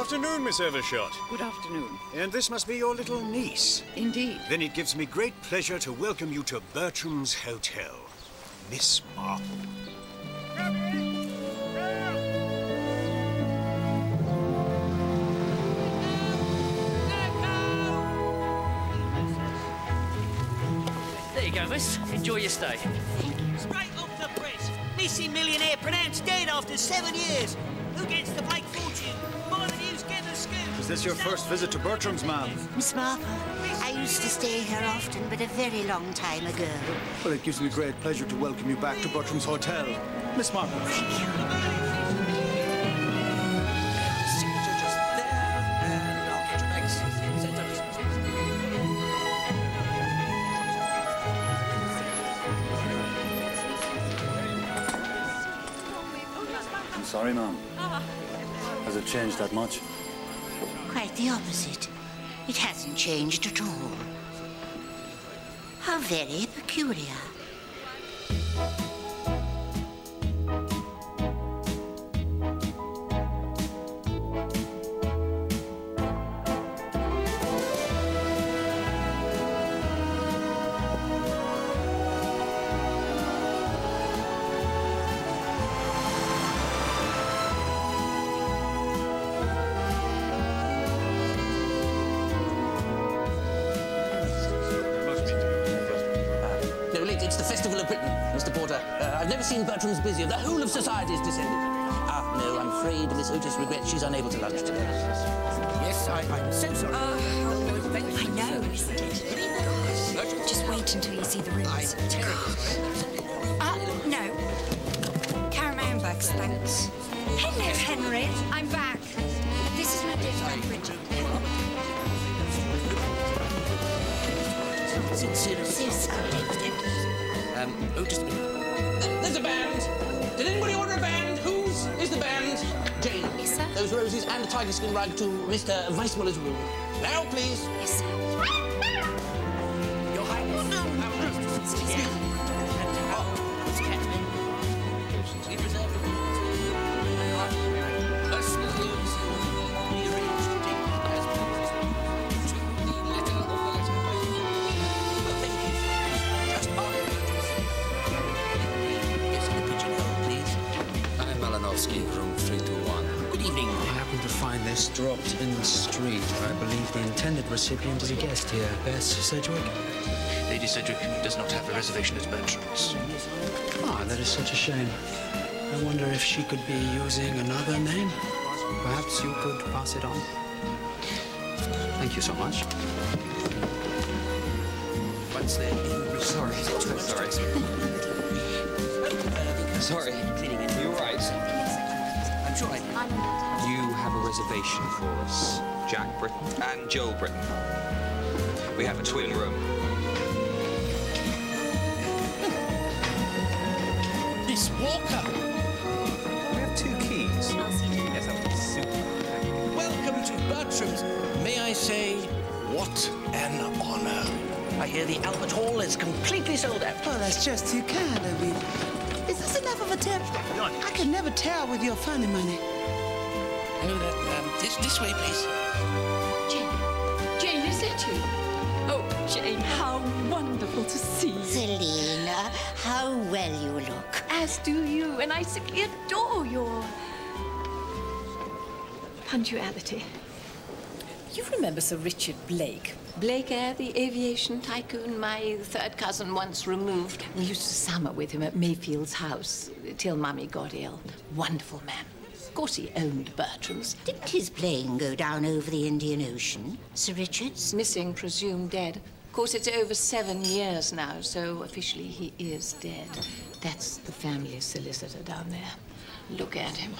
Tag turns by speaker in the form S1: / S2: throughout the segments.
S1: Afternoon, Miss Evershot.
S2: Good afternoon.
S1: And this must be your little niece.
S2: Indeed.
S1: Then it gives me great pleasure to welcome you to Bertram's Hotel, Miss Marple.
S3: There you go, miss. Enjoy your stay.
S4: Straight off the press. Missing millionaire pronounced dead after 7 years. Who gets the fake fortune? More than you get the scoop.
S1: Is this your first visit to Bertram's, ma'am?
S5: Miss Marple, I used to stay here often, but a very long time ago.
S6: Well, it gives me great pleasure to welcome you back to Bertram's Hotel, Miss Marple.
S5: Thank you.
S4: Signature just there, and I'll catch your bags.
S6: I'm sorry, ma'am. Has it changed that much?
S5: Quite the opposite. It hasn't changed at all. How very peculiar.
S4: It's the Festival of Britain, Mr. Porter. I've never seen Bertram's busier. The whole of society is descended. No, I'm afraid Miss Otis regrets she's unable to lunch today. Yes, I'm so sorry.
S7: I know, isn't it? Just wait until you see the rooms.
S4: I'm terrible.
S7: No. Carry my own bags, thanks. Hello, Henry. I'm back. This is my dear friend, Bridget.
S4: Oh, just a minute. There's a band. Did anybody order a band? Whose is the band? Jane.
S7: Yes, sir.
S4: Those roses and a tiger skin rug to Mr. Weissmuller's room. Now, please.
S7: Yes, sir.
S4: Your Highness.
S7: Excuse me.
S4: Oh, it's Catherine. She reserved personal rooms rearranged to take as to the letter of the letter. Well, thank you. Just after yes, in the pigeonhole, please.
S8: I'm Malinowski, room 321.
S4: Good evening.
S8: I happen to find this dropped in the street. I believe the intended recipient is a guest here, Bess Sedgwick.
S3: Lady Sedgwick does not have a reservation at Bertram's.
S8: Ah, that is such a shame. I wonder if she could be using another name. Perhaps you could pass it on. Thank you so much.
S4: Once they're in...
S8: Sorry.
S4: Sorry.
S9: You're right.
S4: I'm sure
S9: You have a reservation for us, Jack Britton and Joel Britton. We have a twin room.
S4: Miss Walker.
S9: We have 2 keys. Yes, that would be super.
S4: Welcome to Bertram's. May I say, what an honor. I hear the Albert Hall is completely sold out.
S10: Oh, that's just too kind of you. Is this enough of a tip? I could never tell with your funny money.
S4: Oh, this way, please.
S2: Jane, is that you? Oh, Jane, how wonderful to see you.
S5: Selina, how well you look.
S2: As do you, and I simply adore your punctuality. You remember Sir Richard Blake? Blake Eyre, the aviation tycoon, my third cousin once removed. We used to summer with him at Mayfield's house till Mummy got ill. Wonderful man. Of course he owned Bertram's.
S5: Didn't his plane go down over the Indian Ocean, Sir Richard's?
S2: Missing, presumed dead. Of course, it's over 7 years now, so officially he is dead. That's the family solicitor down there. Look at him.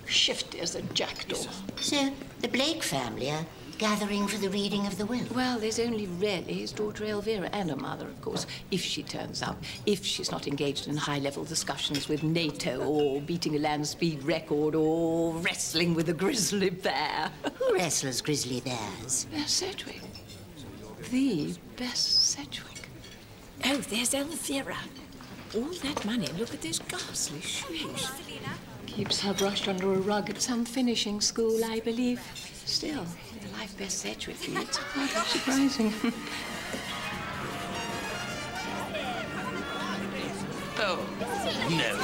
S2: Shifty as a jackdaw.
S5: So, the Blake family are gathering for the reading of the will?
S2: Well, there's only really his daughter Elvira and her mother, of course, if she turns up. If she's not engaged in high-level discussions with NATO or beating a land speed record or wrestling with a grizzly bear.
S5: Who wrestles grizzly bears?
S2: Sedgwick. The best Sedgwick.
S7: Oh, there's Elvira. All that money. Look at those ghastly shoes.
S2: Keeps her brushed under a rug at some finishing school, I believe. Still, with a life best Sedgwick, it's hardly surprising.
S4: Oh, no.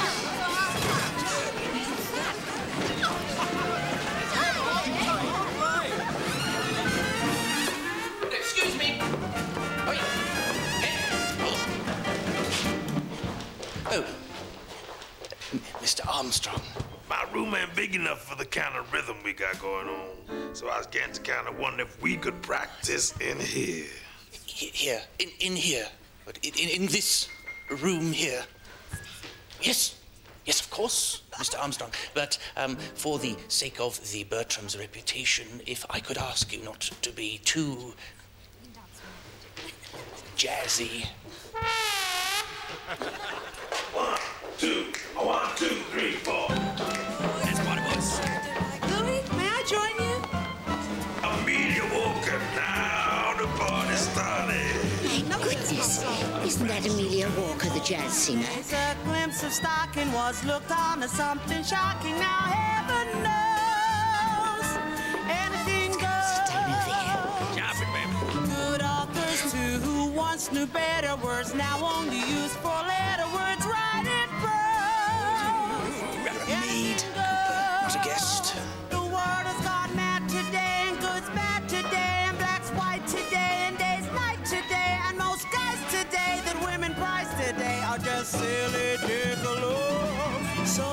S4: Excuse me. Oh, yeah. Oh, Mr. Armstrong.
S11: My room ain't big enough for the kind of rhythm we got going on. So I was getting to kind of wonder if we could practice in here.
S4: Here, in here. But in this room here. Yes, yes, of course, Mr. Armstrong. But for the sake of the Bertram's reputation, if I could ask you not to be too jazzy.
S11: 1, 2, 1, 2, 3, 4.
S4: That's what it was.
S10: Louis, may I join you?
S11: Amelia Walker, now the party started.
S5: My goodness, isn't that Amelia Walker, the jazz singer?
S10: A glimpse of stocking was looked on as something shocking. Now heaven knows anything goes.
S11: Chop it, baby.
S10: Good authors too, who once knew better words, now only use four-letter words. Right it grows.
S4: Maid, not a guest.
S10: The world has gone mad today, and good's bad today, and black's white today, and day's night today, and most guys today that women prize today are just silly gigolos. So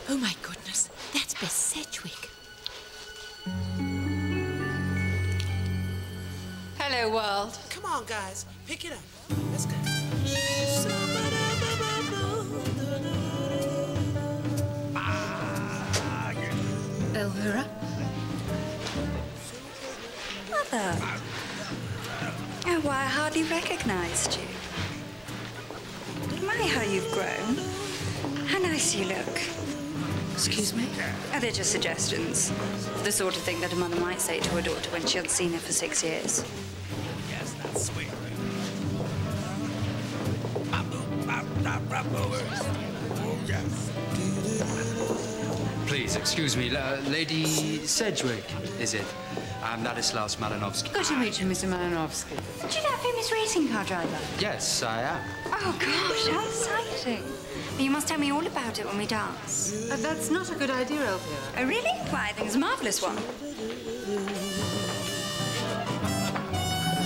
S2: Oh, my goodness. That's Bess Sedgwick. Hello, world.
S10: come on, guys, pick it up. Let's go.
S2: Elvira?
S7: Mother. Oh, why, I hardly recognized you. My, how you've grown. How nice you look.
S2: Excuse me?
S7: Oh, they're just suggestions. The sort of thing that a mother might say to her daughter when she hasn't seen her for 6 years.
S11: Yes, that's sweet. Oh, yes.
S8: Please, excuse me, Lady Sedgwick, is it? I'm Ladislaus Malinowski.
S7: Good to meet you, Mr. Malinowski. Do you know a famous racing car driver?
S8: Yes, I am.
S7: Oh, gosh, how exciting. You must tell me all about it when we dance.
S10: That's not a good idea, Elvira.
S7: Oh, really? Why, I think it's a marvellous one.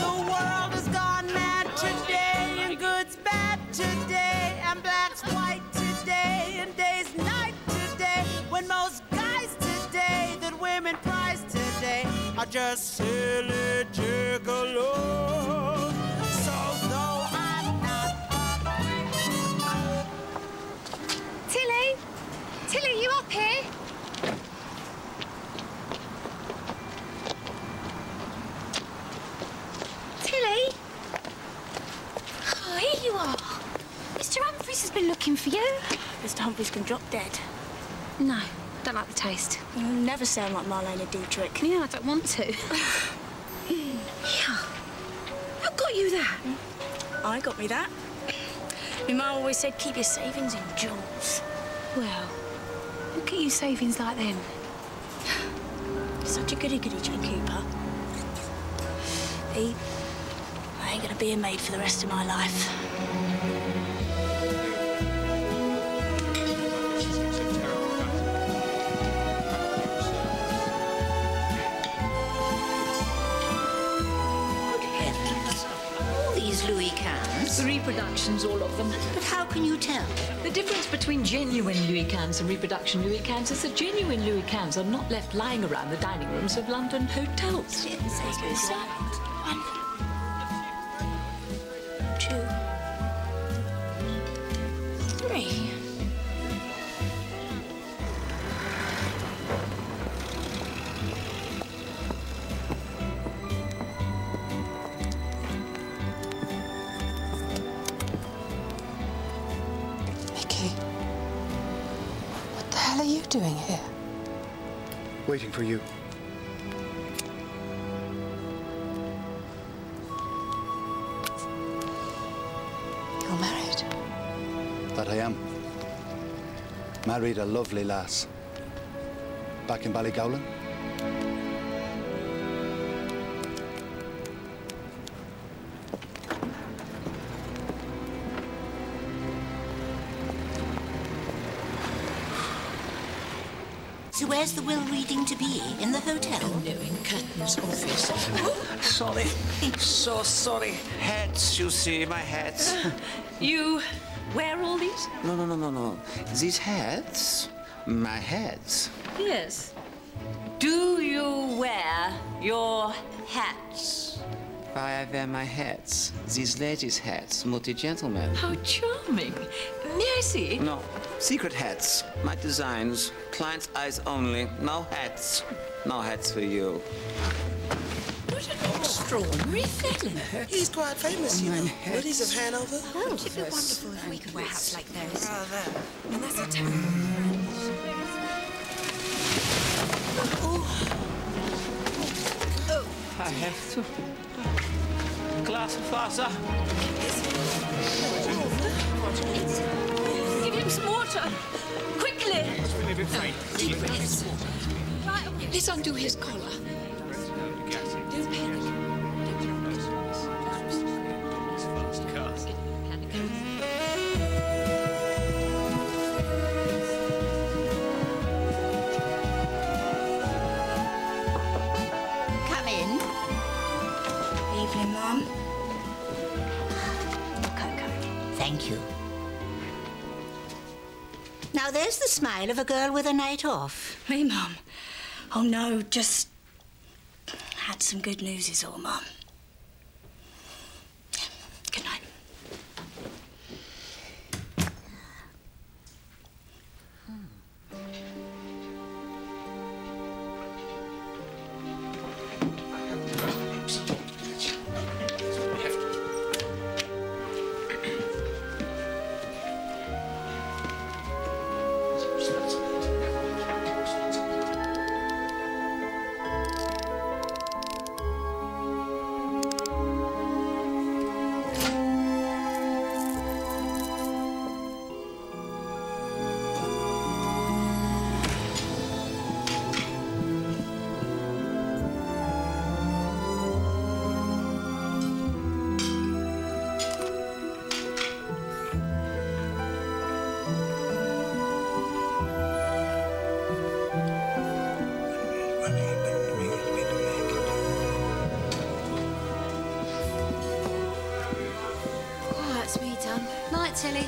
S10: The world has gone mad today, and good's bad today, and black's white today, and day's night today, when most guys today that women prize today are just silly gigolos. So though I'm not
S7: Tilly? Tilly, you up here? Tilly? Oh, here you are. Mr. Humphries has been looking for you.
S12: Mr. Humphries can drop dead.
S7: No, don't like the taste.
S12: You'll never sound like Marlena Dietrich.
S7: Yeah, I don't want to. Yeah. Who got you that?
S12: I got me that. My mum always said keep your savings in jewels.
S7: Well, look at you savings like them.
S12: You're such a goody-goody, Joe Cooper. I ain't gonna be a maid for the rest of my life.
S5: Louis cans?
S2: The reproductions, all of them.
S5: But how can you tell?
S2: The difference between genuine Louis cans and reproduction Louis cans is that genuine Louis cans are not left lying around the dining rooms of London hotels.
S12: 1, 2, 3.
S2: What the hell are you doing here?
S6: Waiting for you.
S2: You're married?
S6: That I am. Married a lovely lass. Back in Ballygowlan.
S5: So where's the will reading to be? In the hotel?
S2: Oh, no, in Curtin's office.
S4: Sorry. So sorry. Hats, you see, my hats.
S2: You wear all these?
S4: No. These hats, my hats.
S2: Yes. Do you wear your hats?
S4: Why I wear my hats. These ladies' hats, multi-gentlemen.
S2: How charming. May I see?
S4: No, secret hats. My designs. Client's eyes only. No hats. No hats for you.
S2: What an extraordinary fellow.
S10: He's quite famous, you know. Ladies of Hanover.
S7: Oh, it'd be wonderful if we could wear hats like those. And that's a
S4: I have to. Glass of water.
S2: Give him some water. Quickly. Deep breaths. Let's undo his collar. Don't panic.
S5: Come in.
S7: Evening, Mum.
S5: Thank you. Now there's the smile of a girl with a night off.
S7: Me, Mum? Oh, no, just had some good news is all, Mum. Good night.
S13: Night, Tilly.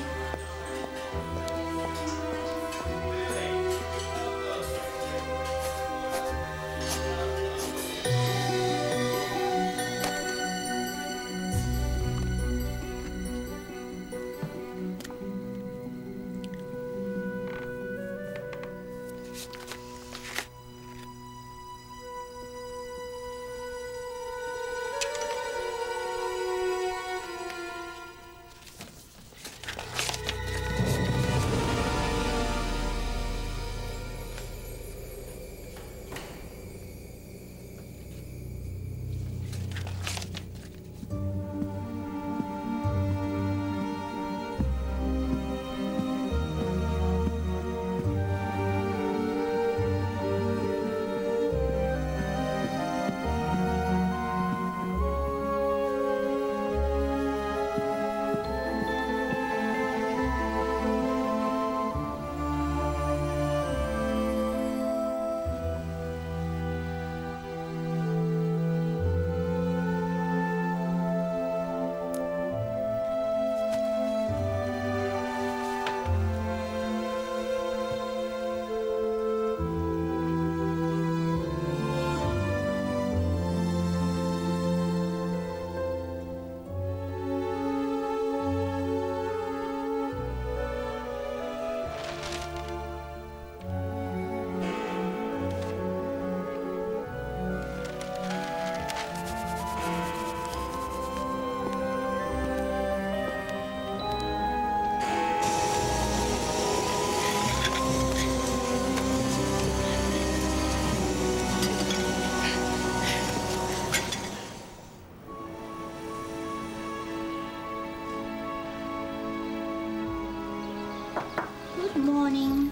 S5: Good morning.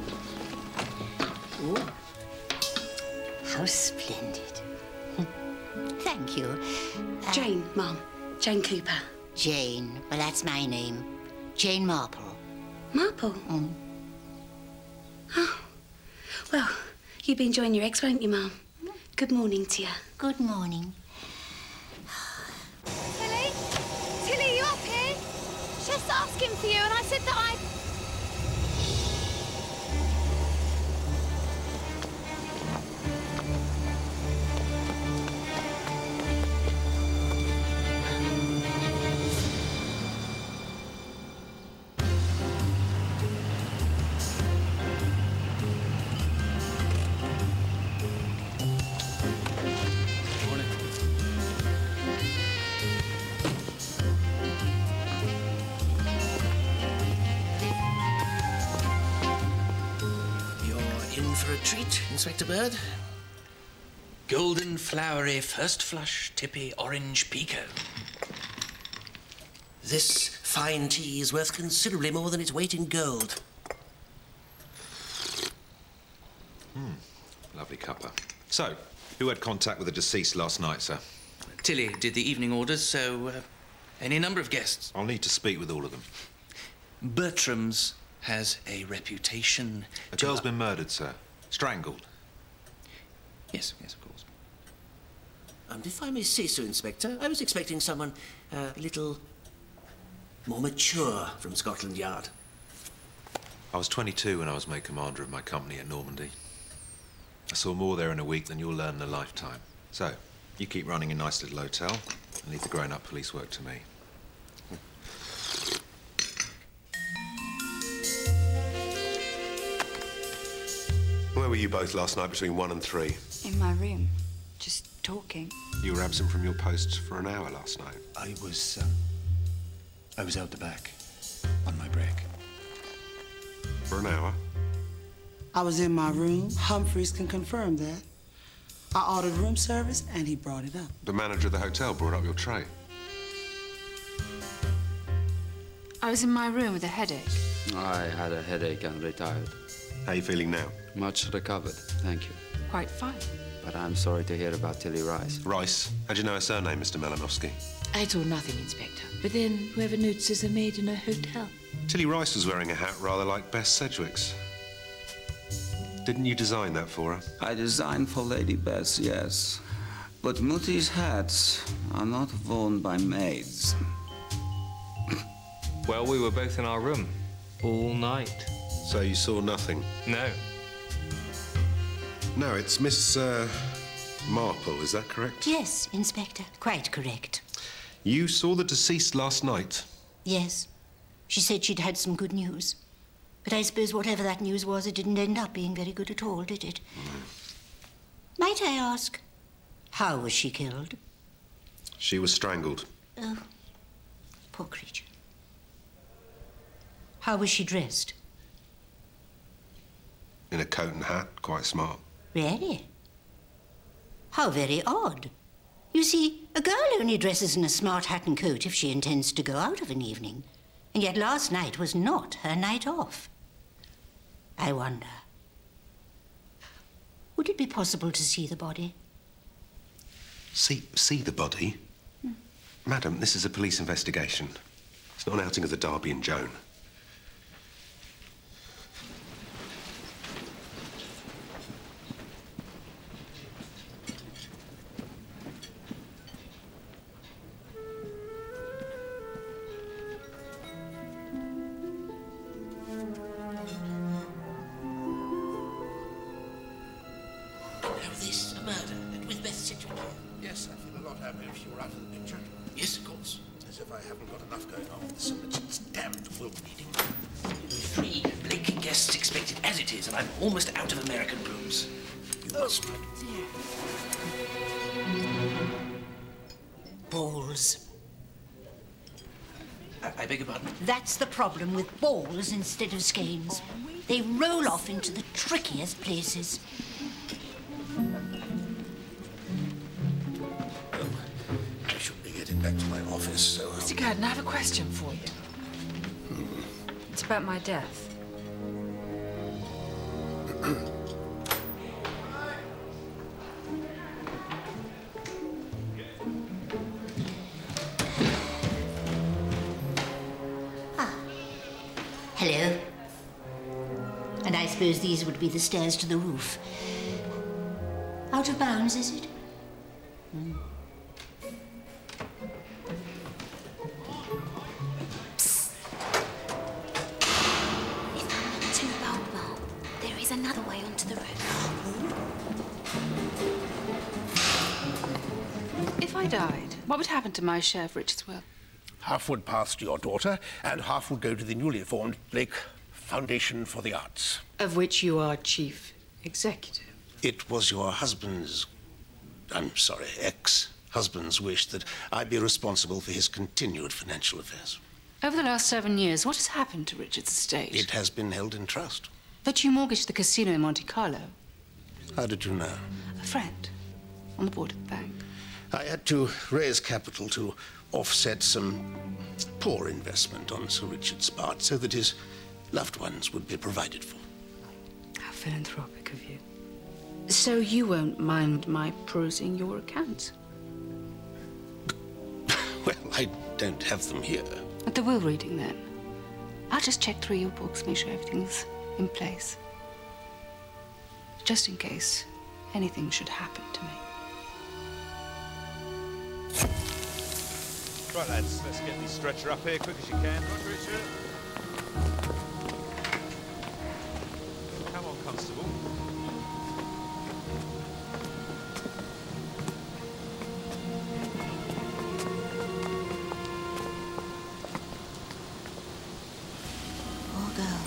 S5: Oh, how splendid. Thank you.
S12: Jane, Mum. Jane Cooper.
S5: Jane. Well, that's my name. Jane Marple.
S12: Marple?
S5: Mm.
S12: Oh. Well, you'll be enjoying your eggs, won't you, Mum? Good morning to you.
S5: Good morning.
S13: Tilly? Tilly, you up here? Just asking for you, and I said that I...
S4: For a treat, Inspector Bird. Golden, flowery, first flush, tippy, orange pico. This fine tea is worth considerably more than its weight in gold.
S14: Lovely cuppa. So, who had contact with the deceased last night, sir?
S4: Tilly did the evening orders, so any number of guests.
S14: I'll need to speak with all of them.
S4: Bertram's has a reputation.
S14: A girl's been murdered, sir. Strangled.
S4: Yes, of course. If I may say so, Inspector, I was expecting someone a little more mature from Scotland Yard.
S14: I was 22 when I was made commander of my company at Normandy. I saw more there in a week than you'll learn in a lifetime. So, you keep running a nice little hotel and leave the grown-up police work to me.
S11: Where were you both last night between 1 and 3?
S7: In my room, just talking.
S11: You were absent from your posts for an hour last night.
S6: I was out the back on my break.
S11: For an hour?
S15: I was in my room. Humphreys can confirm that. I ordered room service, and he brought it up.
S11: The manager of the hotel brought up your tray.
S16: I was in my room with a headache.
S17: I had a headache and retired.
S11: How are you feeling now?
S17: Much recovered, thank you.
S16: Quite fine.
S17: But I'm sorry to hear about Tilly Rice.
S11: Rice? How'd you know her surname, Mr. Malinowski?
S2: I told nothing, Inspector. But then, whoever notices a maid in a hotel.
S11: Tilly Rice was wearing a hat rather like Bess Sedgwick's. Didn't you design that for her?
S17: I designed for Lady Bess, yes. But Muti's hats are not worn by maids.
S9: Well, we were both in our room all night.
S11: So you saw nothing?
S9: No.
S11: No, it's Miss Marple, is that correct?
S5: Yes, Inspector. Quite correct.
S11: You saw the deceased last night?
S5: Yes. She said she'd had some good news. But I suppose whatever that news was, it didn't end up being very good at all, did it? Might I ask, how was she killed?
S11: She was strangled.
S5: Oh, poor creature. How was she dressed?
S11: In a coat and hat, quite smart.
S5: Really? How very odd. You see, a girl only dresses in a smart hat and coat if she intends to go out of an evening. And yet last night was not her night off. I wonder, would it be possible to see the body?
S11: See the body? Madam, this is a police investigation. It's not an outing of the Derby and Joan.
S4: This, a murder, and with Beth Sedgwick.
S18: Yes, I feel a lot happier if you were out of the picture.
S4: Yes, of course.
S18: As if I haven't got enough going on with this it's damned will meeting.
S4: 3 Blake guests expected as it is, and I'm almost out of American rooms.
S18: You must, my
S5: dear. Balls.
S4: I beg your pardon?
S5: That's the problem with balls instead of skeins. They roll off into the trickiest places.
S18: I should be getting back to my office, so...
S16: Mr. Gurdon, I have a question for you. It's about my death.
S5: Hello. And I suppose these would be the stairs to the roof. Out of bounds, is it?
S12: Psst. If I'm not too bold, Mom, there is another way onto the roof.
S16: If I died, what would happen to my share of Richard's will?
S18: Half would pass to your daughter, and half would go to the newly formed Blake Foundation for the Arts.
S16: Of which you are chief executive.
S18: It was your husband's, ex-husband's wish that I be responsible for his continued financial affairs.
S16: Over the last 7 years, what has happened to Richard's estate?
S18: It has been held in trust.
S16: But you mortgaged the casino in Monte Carlo.
S18: How did you know?
S16: A friend on the board of the bank.
S18: I had to raise capital to offset some poor investment on Sir Richard's part so that his loved ones would be provided for.
S16: How philanthropic of you. So you won't mind my perusing your accounts?
S18: Well, I don't have them here.
S16: At the will reading, then. I'll just check through your books, make sure everything's in place. Just in case anything should happen to me.
S14: Right, lads, let's get the stretcher up here quick as you can. Roger, Richard. Come on, Constable.
S12: Poor girl.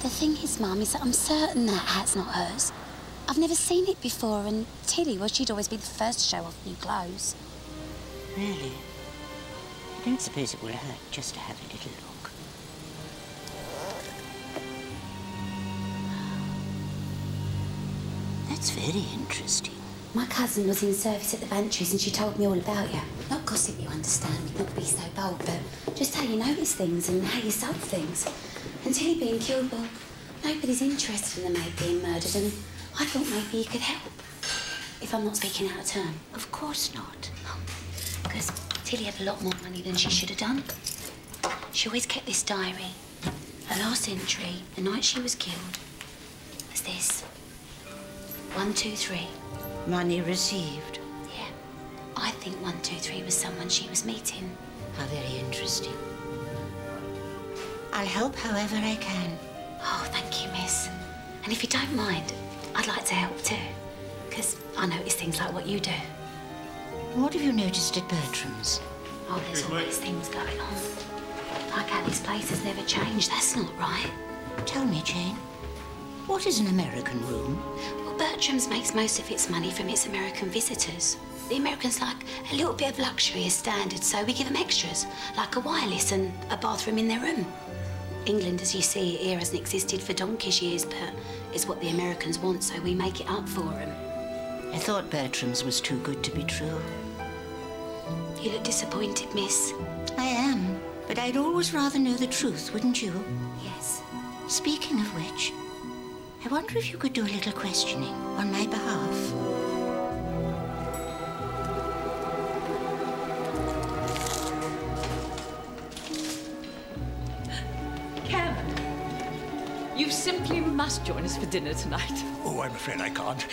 S12: The thing is, Mum, is that I'm certain that hat's not hers. I've never seen it before, and Tilly, well, she'd always be the first to show off new clothes.
S5: Really? I don't suppose it will hurt just to have a little look. That's very interesting.
S12: My cousin was in service at the Bantries and she told me all about you. Not gossip, you understand, not be so bold, but just how you notice things and how you solve things. And Tilly being killed, well, nobody's interested in the maid being murdered, and I thought maybe you could help. If I'm not speaking out of turn.
S5: Of course not.
S12: Because Tilly had a lot more money than she should have done. She always kept this diary. Her last entry, the night she was killed, was this. 1, 2, 3.
S5: Money received.
S12: Yeah. I think 1, 2, 3 was someone she was meeting.
S5: How very interesting. I'll help however I can.
S12: Oh, thank you, miss. And if you don't mind, I'd like to help too. Because I notice things like what you do.
S5: What have you noticed at Bertram's?
S12: Oh, there's always things going on. Like how this place has never changed. That's not right.
S5: Tell me, Jane, what is an American room?
S12: Well, Bertram's makes most of its money from its American visitors. The Americans like a little bit of luxury as standard, so we give them extras, like a wireless and a bathroom in their room. England, as you see it here, hasn't existed for donkey's years, but it's what the Americans want, so we make it up for them.
S5: I thought Bertram's was too good to be true.
S12: You look disappointed, miss.
S5: I am, but I'd always rather know the truth, wouldn't you?
S12: Yes.
S5: Speaking of which, I wonder if you could do a little questioning on my behalf.
S2: You simply must join us for dinner tonight.
S18: Oh, I'm afraid I can't.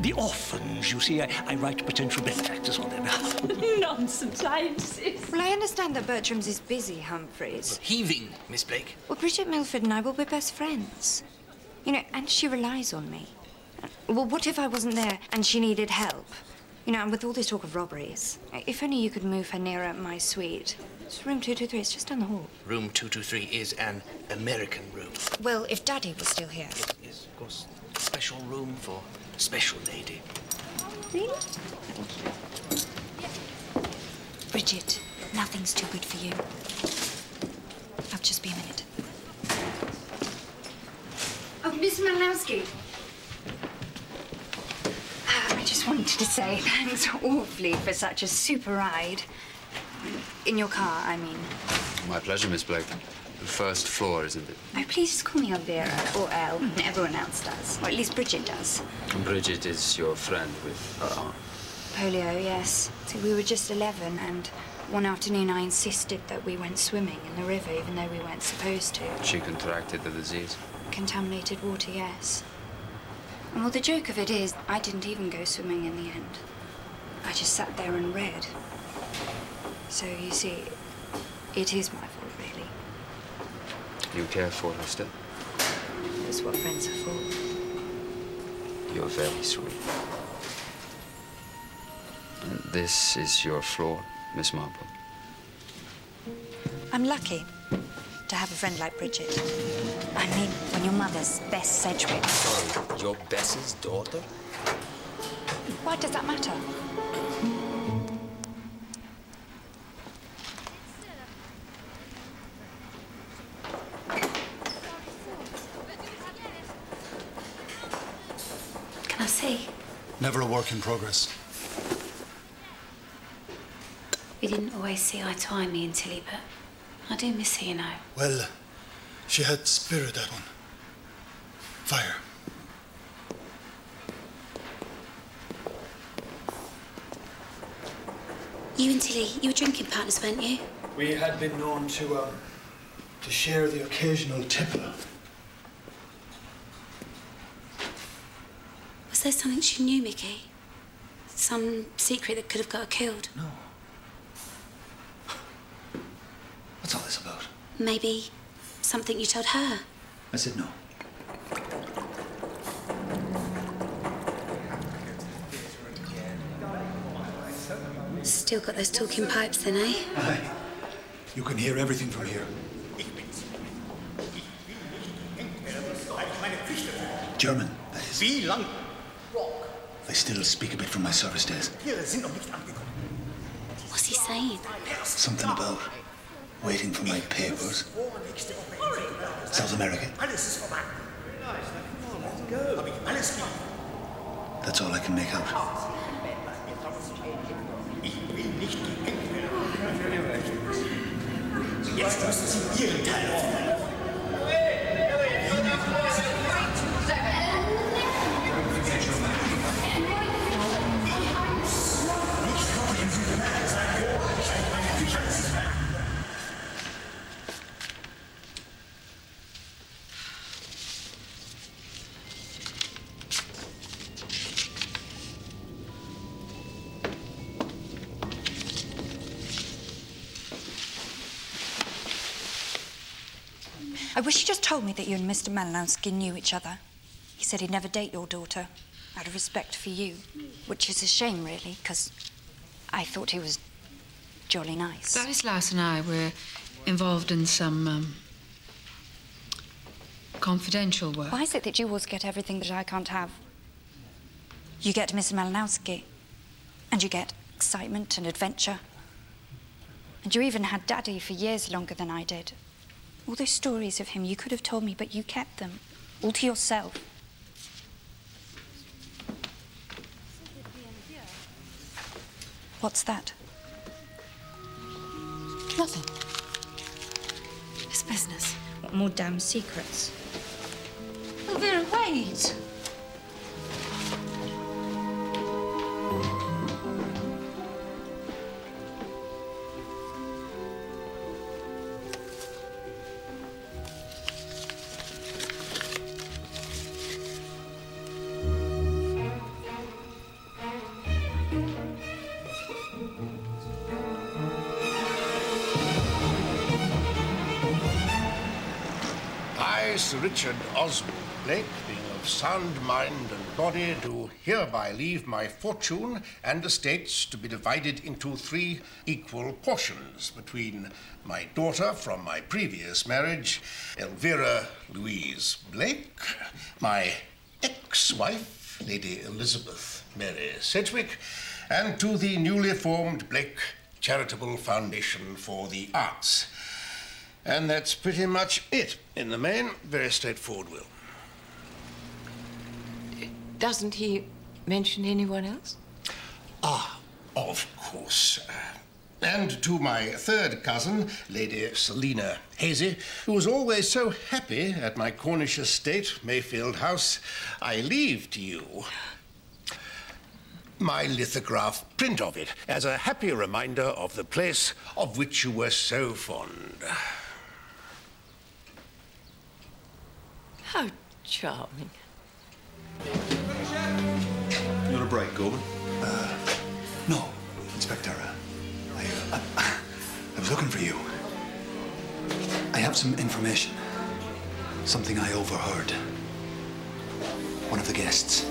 S18: The orphans, you see, I write potential benefactors on them.
S2: Nonsense, I insist.
S7: Well, I understand that Bertram's is busy, Humphreys.
S4: Heaving, Miss Blake.
S7: Well, Bridget Milford and I will be best friends. You know, and she relies on me. Well, what if I wasn't there and she needed help? You know, and with all this talk of robberies, if only you could move her nearer my suite. It's room 223, it's just down the hall.
S4: Room 223 is an American room.
S7: Well, if Daddy was still here.
S4: Yes, of course. Special room for special lady.
S7: Really? Thank you. Bridget, nothing's too good for you. I'll just be a minute. Oh, Miss Malowski. I just wanted to say thanks awfully for such a super ride. In your car, I mean.
S9: My pleasure, Miss Blake. The first floor, isn't it?
S7: Oh, please just call me Elvira, or Elle. Everyone else does. Or at least Bridget does.
S9: Bridget is your friend with
S7: Polio, yes. So we were just 11, and one afternoon I insisted that we went swimming in the river, even though we weren't supposed to.
S9: She contracted the disease.
S7: Contaminated water, yes. And well, the joke of it is, I didn't even go swimming in the end. I just sat there and read. So, you see, it is my fault, really.
S9: You care for her still?
S7: That's what friends are for.
S9: You're very sweet. And this is your floor, Miss Marple.
S7: I'm lucky to have a friend like Bridget. I mean, when your mother's Bess Sedgwick.
S9: Sorry, your Bess's daughter?
S7: Why does that matter?
S12: Can I see?
S6: Never a work in progress.
S12: We didn't always see eye to eye, me and Tilly, but I do miss her, you know.
S6: Well, she had spirit, that one. Fire.
S12: You and Tilly, you were drinking partners, weren't you?
S6: We had been known to share the occasional tipple.
S12: Was there something she knew, Mickey? Some secret that could have got her killed?
S6: No. What's all this about?
S12: Maybe something you told her?
S6: I said no.
S12: Still got those talking pipes then, eh?
S6: Aye. You can hear everything from here. German, that is.
S19: Wie lang?
S6: They still speak a bit from my service days.
S12: What's he saying?
S6: Something about waiting for my papers. South America. That's all I can make out.
S19: Jetzt müssen Sie Ihren Teil aufnehmen.
S7: I wish you just told me that you and Mr. Malinowski knew each other. He said he'd never date your daughter, out of respect for you, which is a shame, really, because I thought he was jolly nice.
S16: Stanislaus and I were involved in some confidential work.
S7: Why is it that you always get everything that I can't have? You get Mr. Malinowski, and you get excitement and adventure. And you even had Daddy for years longer than I did. All those stories of him you could have told me, but you kept them, all to yourself. What's that?
S2: Nothing. It's business.
S7: What more damn secrets?
S2: Elvira, wait.
S18: Sir Richard Oswald Blake, being of sound mind and body, do hereby leave my fortune and estates to be divided into 3 equal portions between my daughter from my previous marriage, Elvira Louise Blake, my ex-wife, Lady Elizabeth Mary Sedgwick, and to the newly formed Blake Charitable Foundation for the Arts. And that's pretty much it. In the main, very straightforward will.
S2: Doesn't he mention anyone else?
S18: Ah, of course. And to my third cousin, Lady Selina Hazy, who was always so happy at my Cornish estate, Mayfield House, I leave to you my lithograph print of it as a happy reminder of the place of which you were so fond.
S2: How charming.
S6: You want a break, Gorman? No, Inspector. I was looking for you. I have some information. Something I overheard. One of the guests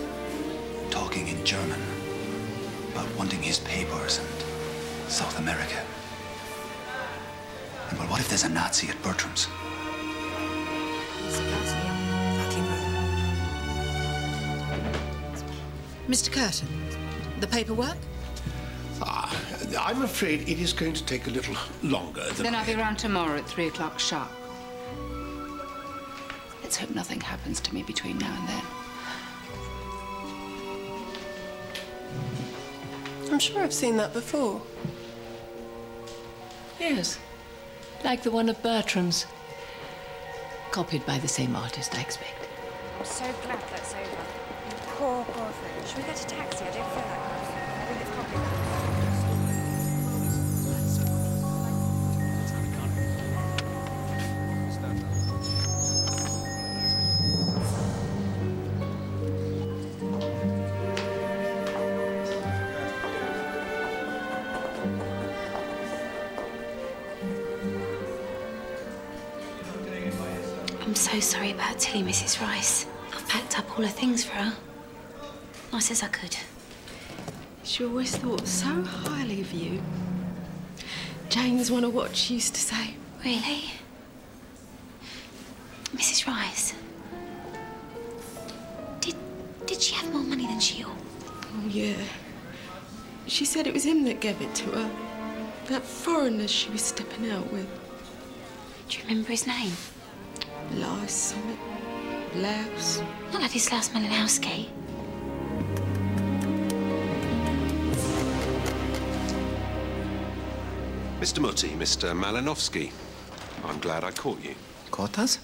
S6: talking in German about wanting his papers and South America. And well, what if there's a Nazi at Bertram's?
S20: Mr. Curtin, the paperwork?
S18: I'm afraid it is going to take a little longer than...
S16: Then I'll be around tomorrow at 3 o'clock sharp. Let's hope nothing happens to me between now and then.
S21: I'm sure I've seen that before.
S2: Yes. Like the one at Bertram's. Copied by the same artist, I expect.
S7: I'm so glad that's over. Poor boyfriend. Should we get a taxi? I don't feel like it. I think it's probably...
S12: I'm so sorry about Tilly, Mrs. Rice. I've packed up all her things for her. Nice as I could.
S21: She always thought so highly of you. Jane's one of what she used to say.
S12: Really? Mrs. Rice? Did she have more money than she ought?
S21: Oh, yeah. She said it was him that gave it to her. That foreigner she was stepping out with.
S12: Do you remember his name?
S21: Lars something. Laos.
S12: Not Ladislaus Malinowski.
S14: Mr. Mutti, Mr. Malinowski. I'm glad I caught you.
S8: Caught us?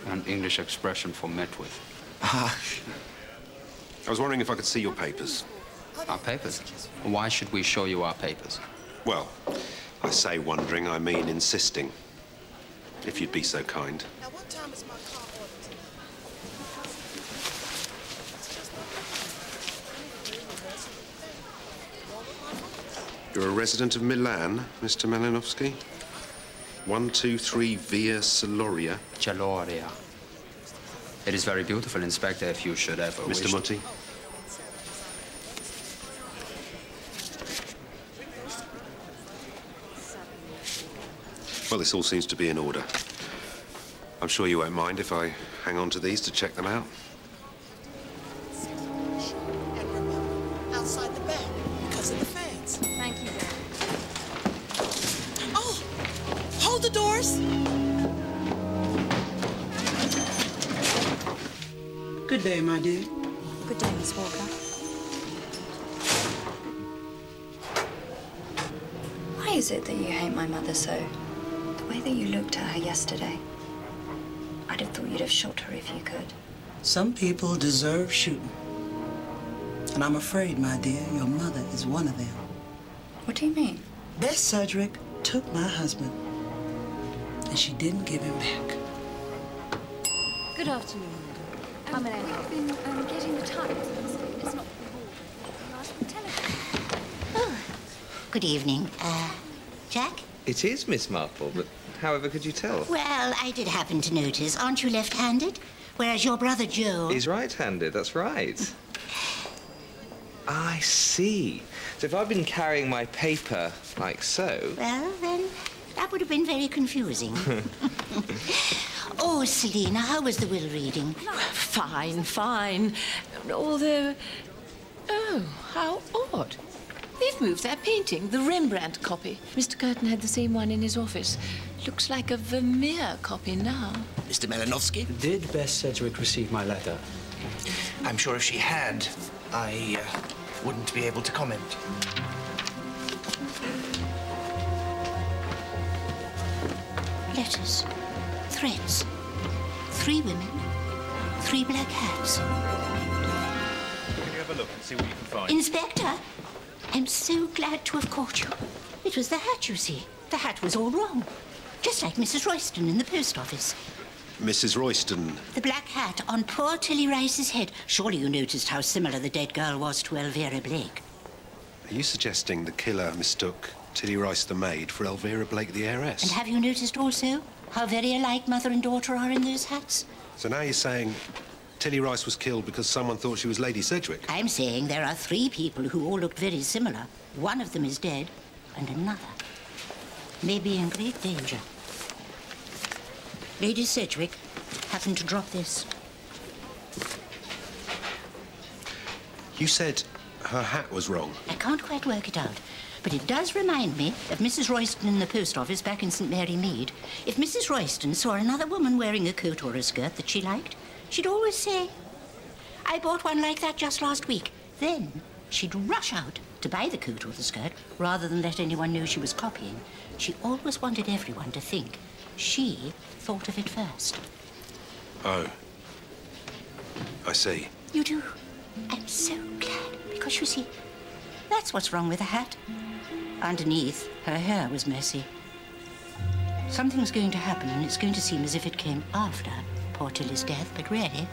S9: An English expression for met with.
S14: I was wondering if I could see your papers.
S9: Our papers? Why should we show you our papers?
S14: Well, I say wondering, I mean insisting. If you'd be so kind.
S21: Now, what time is my car ordered?
S14: You're a resident of Milan, Mr. Malinowski? 123 Via Celoria.
S9: Celoria. It is very beautiful, Inspector, if you should ever wish...
S14: Mr. Mutti? Well, this all seems to be in order. I'm sure you won't mind if I hang on to these to check them out.
S21: And remember, outside the back, because of the fence.
S7: Thank you, Dad.
S21: Oh, hold the doors.
S15: Good day, my dear.
S7: Good day, Miss Walker. Why is it that you hate my mother so? The way that you looked at her yesterday. I'd have thought you'd have shot her if you could.
S15: Some people deserve shooting. And I'm afraid, my dear, your mother is one of them.
S7: What do you mean?
S15: Bess Sedgwick took my husband, and she didn't give him back.
S7: Good afternoon, madam. I've been getting the Times. It's not the telephone.
S5: Oh, good evening. Jack?
S9: It is Miss Marple, but however could you tell?
S5: Well, I did happen to notice. Aren't you left-handed? Whereas your brother Joe...
S9: He's right-handed, that's right. I see. So if I've been carrying my paper like so...
S5: Well, then, that would have been very confusing. Oh, Selina, how was the will reading?
S2: Fine, fine. Although... Oh, how odd. They've moved that painting, the Rembrandt copy. Mr. Curtin had the same one in his office. Looks like a Vermeer copy now.
S4: Mr. Malinowski?
S8: Did Bess Sedgwick receive my letter?
S4: I'm sure if she had, I wouldn't be able to comment.
S5: letters, threats. 3 women, 3 black hats.
S14: Can you have a look and see what you can find?
S5: Inspector, I'm so glad to have caught you. It was the hat, you see. The hat was all wrong. Just like Mrs. Royston in the post office.
S14: Mrs. Royston.
S5: The black hat on poor Tilly Rice's head. Surely you noticed how similar the dead girl was to Elvira Blake.
S14: Are you suggesting the killer mistook Tilly Rice the maid for Elvira Blake the heiress?
S5: And have you noticed also how very alike mother and daughter are in those hats?
S14: So now you're saying Tilly Rice was killed because someone thought she was Lady Sedgwick?
S5: I'm saying there are 3 people who all looked very similar. One of them is dead, and another may be in great danger. Lady Sedgwick happened to drop this.
S14: You said her hat was wrong.
S5: I can't quite work it out, but it does remind me of Mrs. Royston in the post office back in St. Mary Mead. If Mrs. Royston saw another woman wearing a coat or a skirt that she liked, she'd always say, "I bought one like that just last week." Then she'd rush out to buy the coat or the skirt rather than let anyone know she was copying. She always wanted everyone to think she thought of it first.
S14: Oh. I see.
S5: You do? I'm so glad, because you see, that's what's wrong with the hat. Underneath, her hair was messy. Something's going to happen, and it's going to seem as if it came after poor Tilly's death, but really,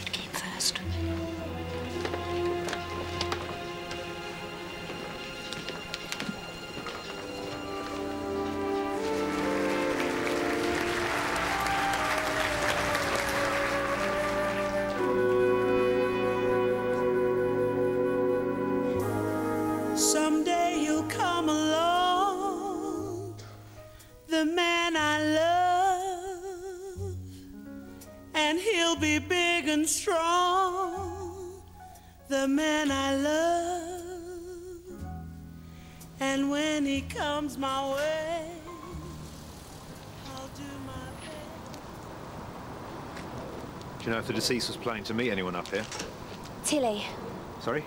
S5: it came first.
S10: Someday you'll come along, the man I love, and he'll be big and strong, the man I love. And when he comes my way, I'll do my best.
S14: Do you know if the deceased was planning to meet anyone up here?
S12: Tilly.
S14: Sorry?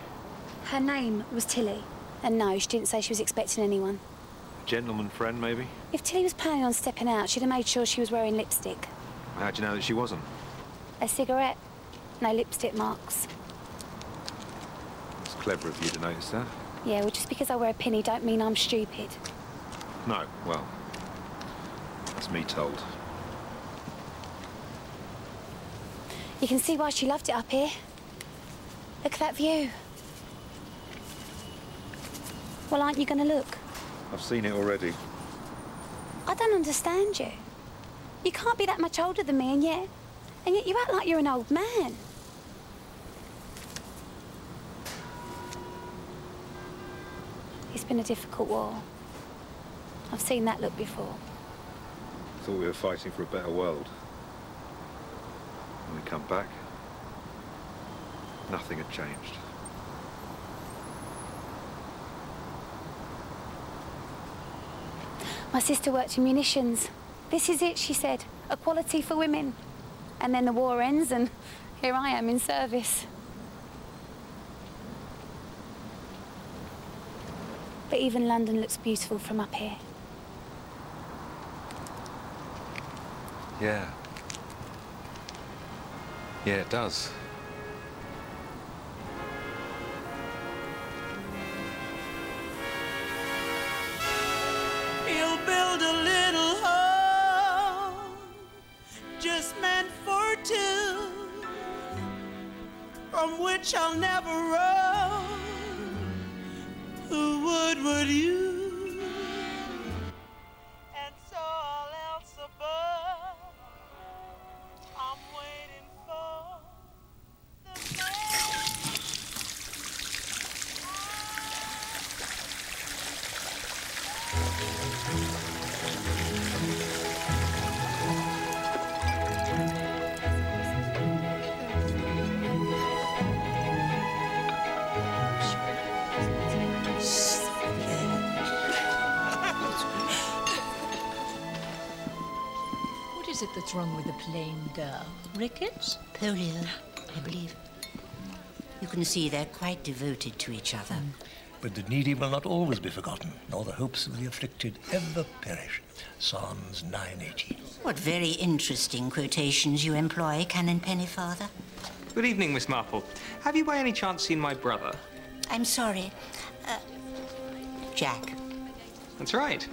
S12: Her name was Tilly. And no, she didn't say she was expecting anyone.
S14: A gentleman friend, maybe?
S12: If Tilly was planning on stepping out, she'd have made sure she was wearing lipstick.
S14: How'd you know that she wasn't?
S12: A cigarette, no lipstick marks.
S14: It's clever of you to notice that.
S12: Yeah, well, just because I wear a pinny don't mean I'm stupid.
S14: No, well, that's me told.
S12: You can see why she loved it up here. Look at that view. Well, aren't you going to look?
S14: I've seen it already.
S12: I don't understand you. You can't be that much older than me, and yet you act like you're an old man. It's been a difficult war. I've seen that look before.
S14: Thought we were fighting for a better world. When we come back, nothing had changed.
S12: My sister worked in munitions. This is it, she said. Equality for women. And then the war ends, and here I am in service. But even London looks beautiful from up here.
S14: Yeah. Yeah, it does.
S10: He'll build a little home just meant for 2, from which I'll never roam. Who would you? And so all else above, I'm waiting for the man.
S2: What is it that's wrong with the plain girl? Rickets?
S5: Polio, I believe. You can see they're quite devoted to each other.
S1: But the needy will not always be forgotten, nor the hopes of the afflicted ever perish. Psalms 9:18.
S5: What very interesting quotations you employ, Canon Pennyfather.
S9: Good evening, Miss Marple. Have you by any chance seen my brother?
S5: I'm sorry. Jack.
S9: That's right.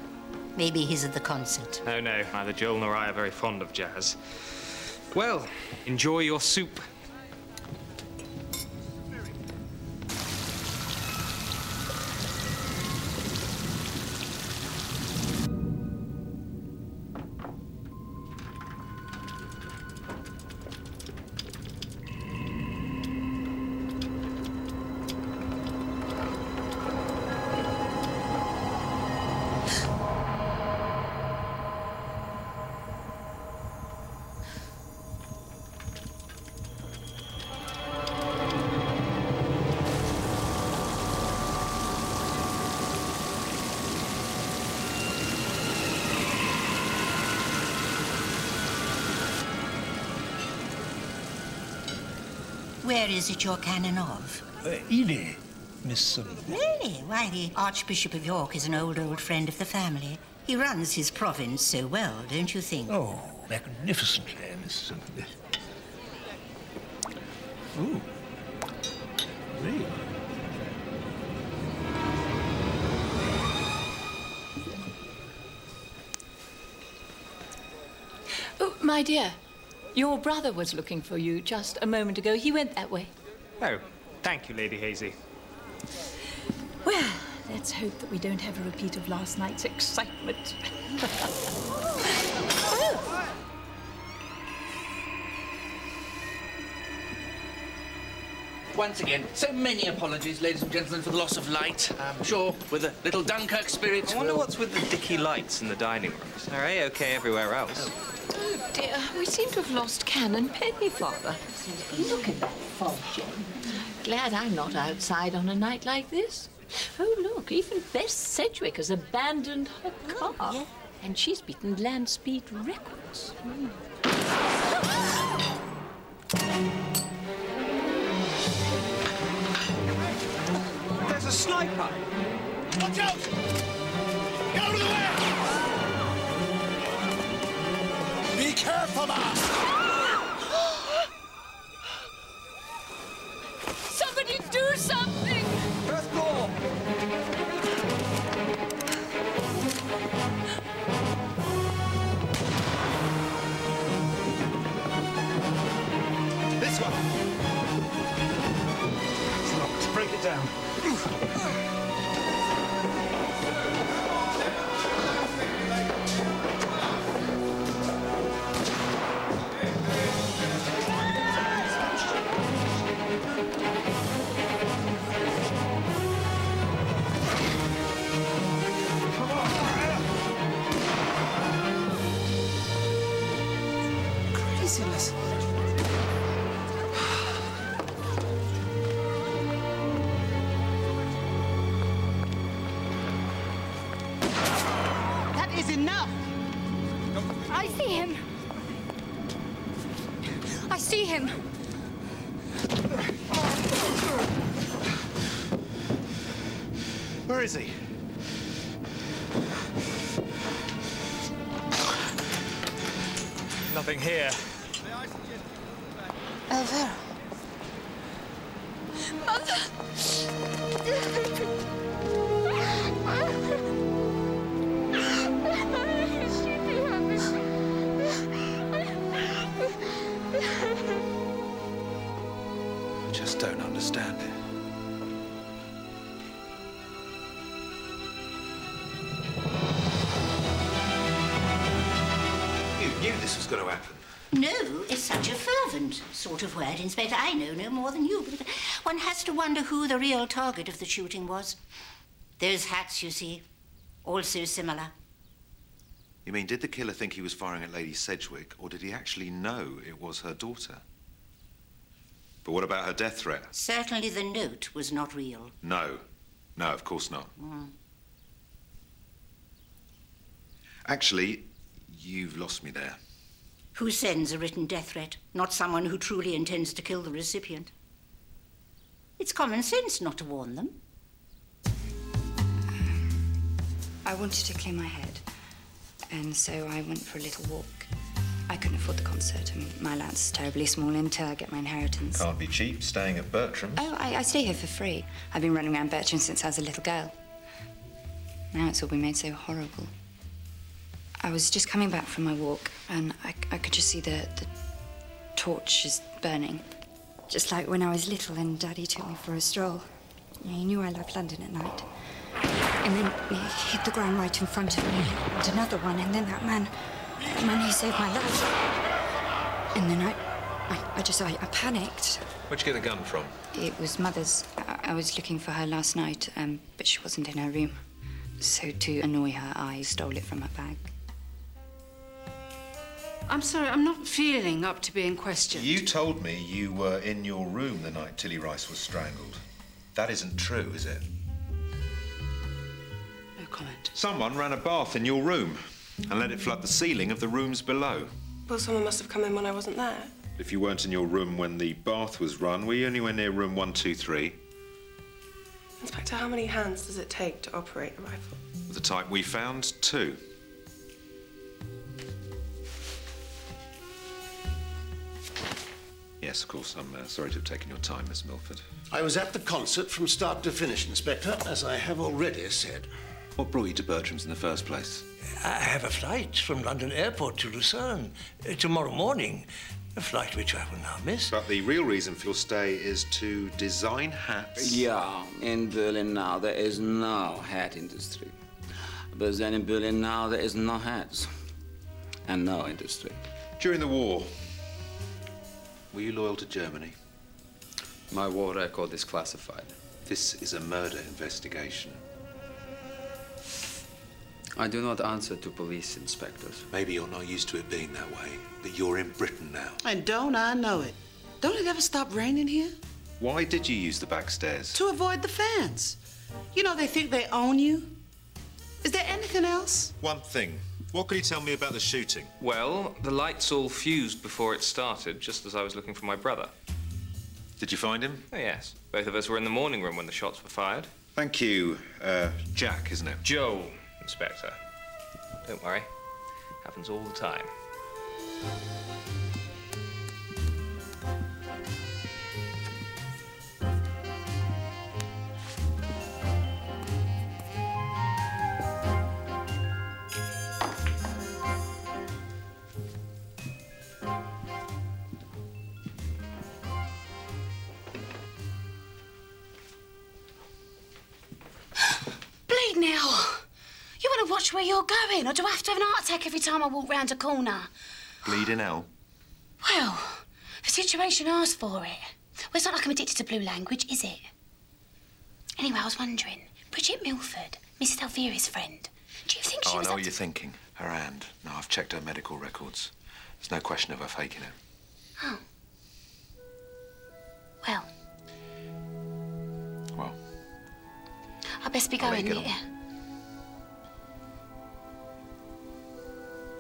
S5: Maybe he's at the concert.
S9: Oh, no. Neither Joel nor I are very fond of jazz. Well, enjoy your soup.
S5: Where is it you're canon of?
S1: Ely, Miss...
S5: Really? Why, the Archbishop of York is an old friend of the family. He runs his province so well, don't you think?
S1: Oh, magnificently, Miss... Ooh. Really?
S2: Oh, my dear. Your brother was looking for you just a moment ago. He went that way.
S9: Oh, thank you, Lady Hazy.
S2: Well, let's hope that we don't have a repeat of last night's excitement. Oh.
S4: Once again, so many apologies, ladies and gentlemen, for the loss of light. I'm sure with a little Dunkirk spirit...
S9: I wonder what's with the dicky lights in the dining rooms. They're A-OK everywhere else.
S2: Oh, dear, we seem to have lost Canon Pennyfather. Look at that fog, Jane. Glad I'm not outside on a night like this. Oh, look, even Bess Sedgwick has abandoned her car. Yeah. And she's beaten land speed records.
S9: There's a sniper!
S11: Watch out! Go to the left! Be careful, man!
S2: Somebody do something!
S9: First floor!
S11: This one!
S1: It's locked. Break it down.
S15: Craziness.
S10: That is enough.
S13: I see him. I see him.
S11: Where is he? Nothing here.
S13: Elvira.
S14: I just don't understand it. You knew this was going to happen.
S5: No, it's such a fervent sort of word, Inspector. I know no more than you, but one has to wonder who the real target of the shooting was. Those hats, you see, all so similar.
S14: You mean, did the killer think he was firing at Lady Sedgwick, or did he actually know it was her daughter? But what about her death threat?
S5: Certainly the note was not real.
S14: No. No, of course not.
S5: Mm.
S14: Actually, you've lost me there.
S5: Who sends a written death threat? Not someone who truly intends to kill the recipient. It's common sense not to warn them.
S7: I wanted to clear my head, and so I went for a little walk. I couldn't afford the concert, and my allowance is terribly small until I get my inheritance.
S14: Can't be cheap staying at Bertram's.
S7: Oh, I stay here for free. I've been running around Bertram since I was a little girl. Now it's all been made so horrible. I was just coming back from my walk, and I could just see the torches burning. Just like when I was little and Daddy took me for a stroll. He knew I loved London at night. And then he hit the ground right in front of me, and another one, and then that man who saved my life. And then I panicked.
S14: Where'd you get the gun from?
S7: It was Mother's. I was looking for her last night, but she wasn't in her room. So to annoy her, I stole it from her bag.
S16: I'm sorry, I'm not feeling up to being questioned.
S14: You told me you were in your room the night Tilly Rice was strangled. That isn't true, is it?
S16: No comment.
S14: Someone ran a bath in your room and let it flood the ceiling of the rooms below.
S21: Well, someone must have come in when I wasn't there.
S14: If you weren't in your room when the bath was run, were you anywhere near room 123?
S21: Inspector, how many hands does it take to operate a rifle?
S14: The type we found, 2. Yes, of course. I'm sorry to have taken your time, Miss Milford.
S18: I was at the concert from start to finish, Inspector, as I have already said.
S14: What brought you to Bertram's in the first place?
S1: I have a flight from London Airport to Lucerne tomorrow morning. A flight which I will now miss.
S14: But the real reason for your stay is to design hats?
S17: Yeah, in Berlin now there is no hat industry. But then in Berlin now there is no hats and no industry.
S14: During the war, were you loyal to Germany?
S3: My war record is classified.
S14: This is a murder investigation.
S3: I do not answer to police inspectors.
S14: Maybe you're not used to it being that way, but you're in Britain now.
S15: And don't I know it? Don't it ever stop raining here?
S14: Why did you use the back stairs?
S15: To avoid the fans. You know, they think they own you. Is there anything else?
S14: One thing. What could you tell me about the shooting?
S9: Well, the lights all fused before it started, just as I was looking for my brother.
S14: Did you find him?
S9: Oh, yes. Both of us were in the morning room when the shots were fired.
S14: Thank you. Jack, isn't it?
S9: Joe, Inspector. Don't worry. Happens all the time.
S12: Bleed now. You want to watch where you're going, or do I have to have an heart attack every time I walk round a corner?
S14: Bleeding out?
S12: Well, the situation asks for it. Well, it's not like I'm addicted to blue language, is it? Anyway, I was wondering, Bridget Milford, Mrs. Elvira's friend, do you think she
S14: I
S12: was
S14: know
S12: up
S14: what
S12: to...
S14: you're thinking. Her hand. No, I've checked her medical records. There's no question of her faking it.
S12: Oh. Well.
S14: Well.
S12: I best be
S14: I'll let
S12: going,
S14: you get
S12: yeah.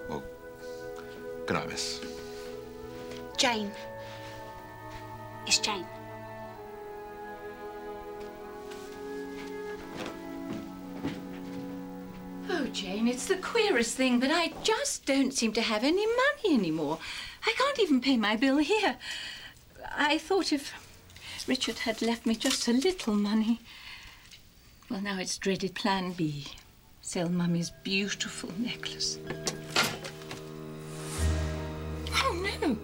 S14: Well, good night, miss.
S12: Jane. It's Jane.
S2: Oh, Jane, it's the queerest thing, but I just don't seem to have any money anymore. I can't even pay my bill here. I thought if Richard had left me just a little money. Well, now it's dreaded Plan B. Sell Mummy's beautiful necklace. Oh, no.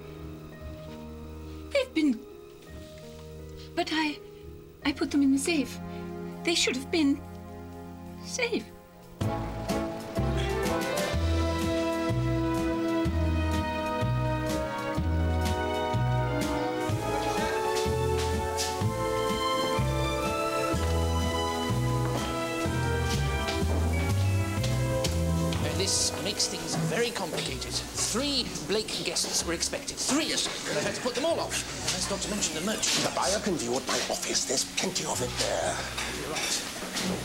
S2: They've been... But I put them in the safe. They should have been safe.
S4: This makes things very complicated. 3 Blake guests were expected. 3! I had to put them all off. That's not to mention the merch.
S18: The buyer can view at my office. There's plenty of it there.
S4: You're right.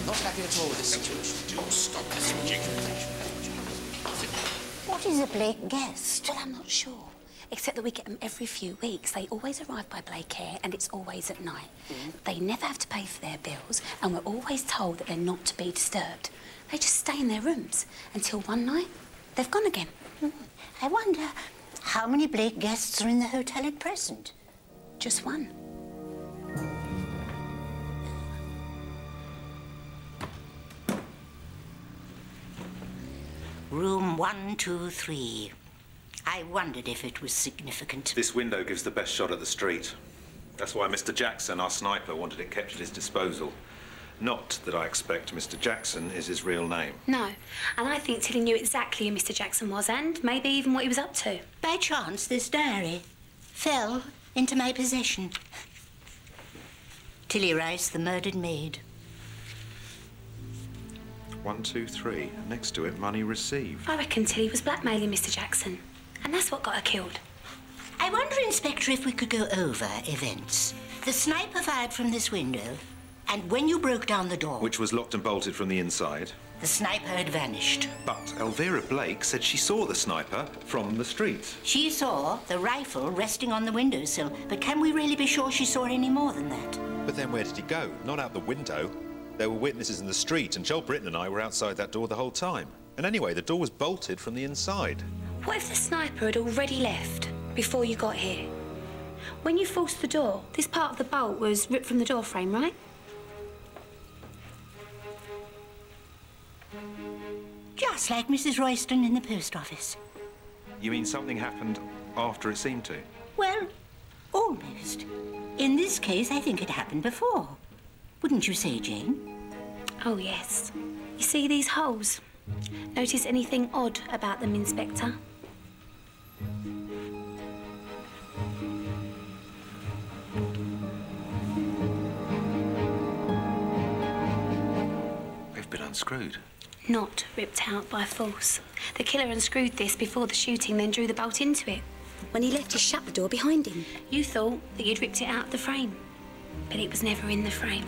S4: Not happy at all with this situation.
S18: Do stop this.
S12: What is a Blake guest? Well, I'm not sure. except that we get them every few weeks. They always arrive by Blake Air, and it's always at night. They never have to pay for their bills, and we're always told that they're not to be disturbed. They just stay in their rooms until one night they've gone again.
S5: I wonder how many Blake guests are in the hotel at present?
S12: Just one.
S5: Room 123. I wondered if it was significant.
S14: This window gives the best shot at the street. That's why Mr. Jackson, our sniper, wanted it kept at his disposal. Not that I expect Mr. Jackson is his real name.
S12: No, and I think Tilly knew exactly who Mr. Jackson was, and maybe even what he was up to.
S5: By chance, this diary fell into my possession. Tilly Rice, the murdered maid.
S14: 1, 2, 3. Next to it, money received.
S12: I reckon Tilly was blackmailing Mr. Jackson, and that's what got her killed.
S5: I wonder, Inspector, if we could go over events. The sniper fired from this window, and when you broke down the door...
S14: Which was locked and bolted from the inside.
S5: The sniper had vanished.
S14: But Elvira Blake said she saw the sniper from the street.
S5: She saw the rifle resting on the windowsill, but can we really be sure she saw any more than that?
S14: But then where did he go? Not out the window. There were witnesses in the street, and Joel Britton and I were outside that door the whole time. And anyway, the door was bolted from the inside.
S12: What if the sniper had already left before you got here? When you forced the door, this part of the bolt was ripped from the door frame, right?
S5: Just like Mrs. Royston in the post office.
S14: You mean something happened after it seemed to?
S5: Well, almost. In this case, I think it happened before. Wouldn't you say, Jane?
S12: Oh, yes. You see these holes? Notice anything odd about them, Inspector?
S14: They've been unscrewed.
S12: Not ripped out by force. The killer unscrewed this before the shooting, then drew the bolt into it. When he left, he shut the door behind him. You thought that you'd ripped it out of the frame, but it was never in the frame.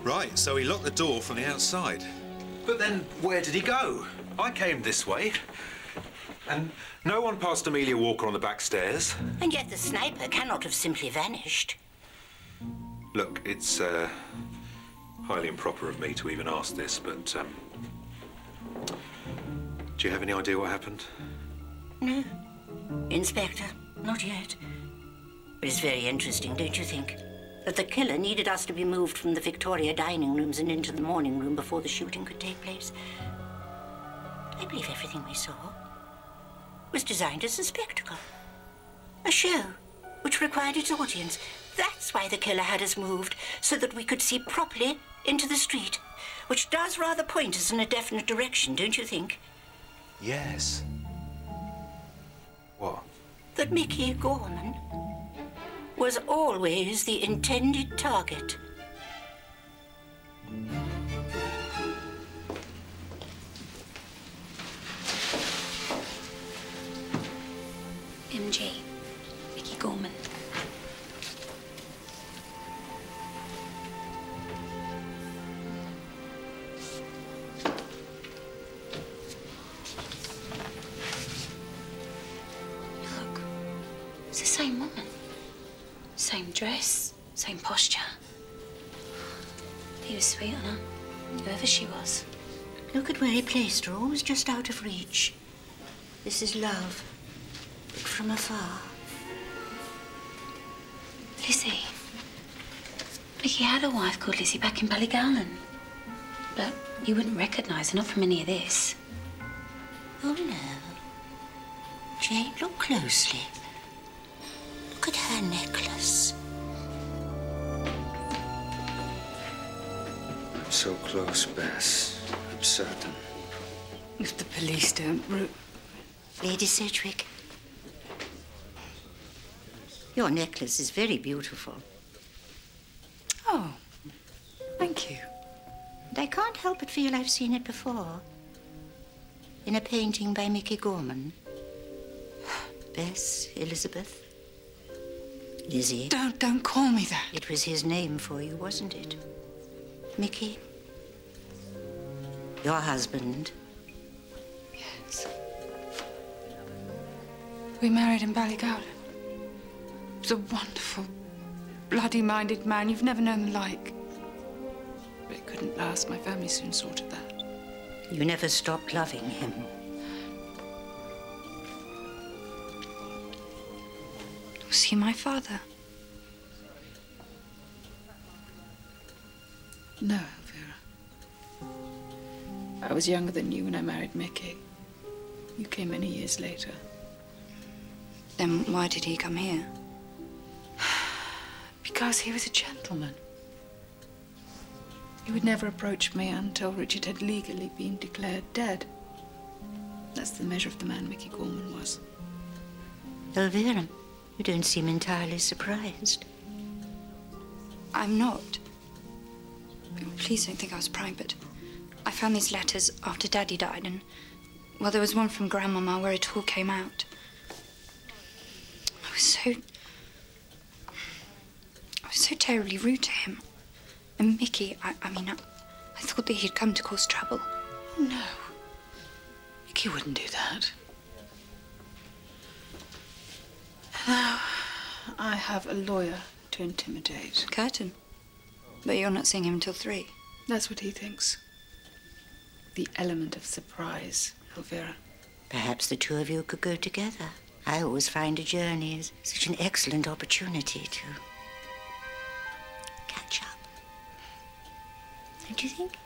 S14: Right, so he locked the door from the outside. But then where did he go? I came this way, and no one passed Amelia Walker on the back stairs.
S5: And yet the sniper cannot have simply vanished.
S14: Look, it's highly improper of me to even ask this, but do you have any idea what happened?
S5: No, Inspector, not yet. But it's very interesting, don't you think? That the killer needed us to be moved from the Victoria dining rooms and into the morning room before the shooting could take place. I believe everything we saw was designed as a spectacle. A show which required its audience. That's why the killer had us moved, so that we could see properly into the street, which does rather point us in a definite direction, don't you think?
S14: Yes. What?
S5: That Mickey Gorman was always the intended target.
S12: MG, Mickey Gorman. Look, it's the same woman. Same dress, same posture. He was sweet on her, whoever she was.
S5: Look at where he placed her, always just out of reach. This is love, but from afar.
S12: Lizzie. Mickey had a wife called Lizzie back in Ballygowland. But you wouldn't recognise her, not from any of this.
S5: Oh, no. Jane, look closely. Look at her necklace.
S3: I'm so close, Bess. I'm certain.
S16: If the police don't
S5: Lady Sedgwick, your necklace is very beautiful.
S16: Oh, thank you.
S5: And I can't help but feel I've seen it before. In a painting by Mickey Gorman. Bess, Elizabeth, Lizzie.
S16: Don't call me that.
S5: It was his name for you, wasn't it? Mickey? Your husband?
S16: Yes. We married in Ballygowan. He was a wonderful, bloody-minded man. You've never known the like. But it couldn't last. My family soon sorted that.
S5: You never stopped loving him.
S7: Was he my father?
S16: No, Elvira. I was younger than you when I married Mickey. You came many years later.
S7: Then why did he come here?
S16: Because he was a gentleman. He would never approach me until Richard had legally been declared dead. That's the measure of the man Mickey Gorman was.
S5: Elvira, you don't seem entirely surprised.
S7: I'm not. Please don't think I was prying, but I found these letters after Daddy died, and, well, there was one from Grandmama where it all came out. I was so terribly rude to him. And Mickey, I thought that he'd come to cause trouble.
S16: No. Mickey wouldn't do that. Now, I have a lawyer to intimidate.
S7: Curtin? But you're not seeing him until 3.
S16: That's what he thinks. The element of surprise, Elvira.
S5: Perhaps the two of you could go together. I always find a journey is such an excellent opportunity to catch up. Don't you think?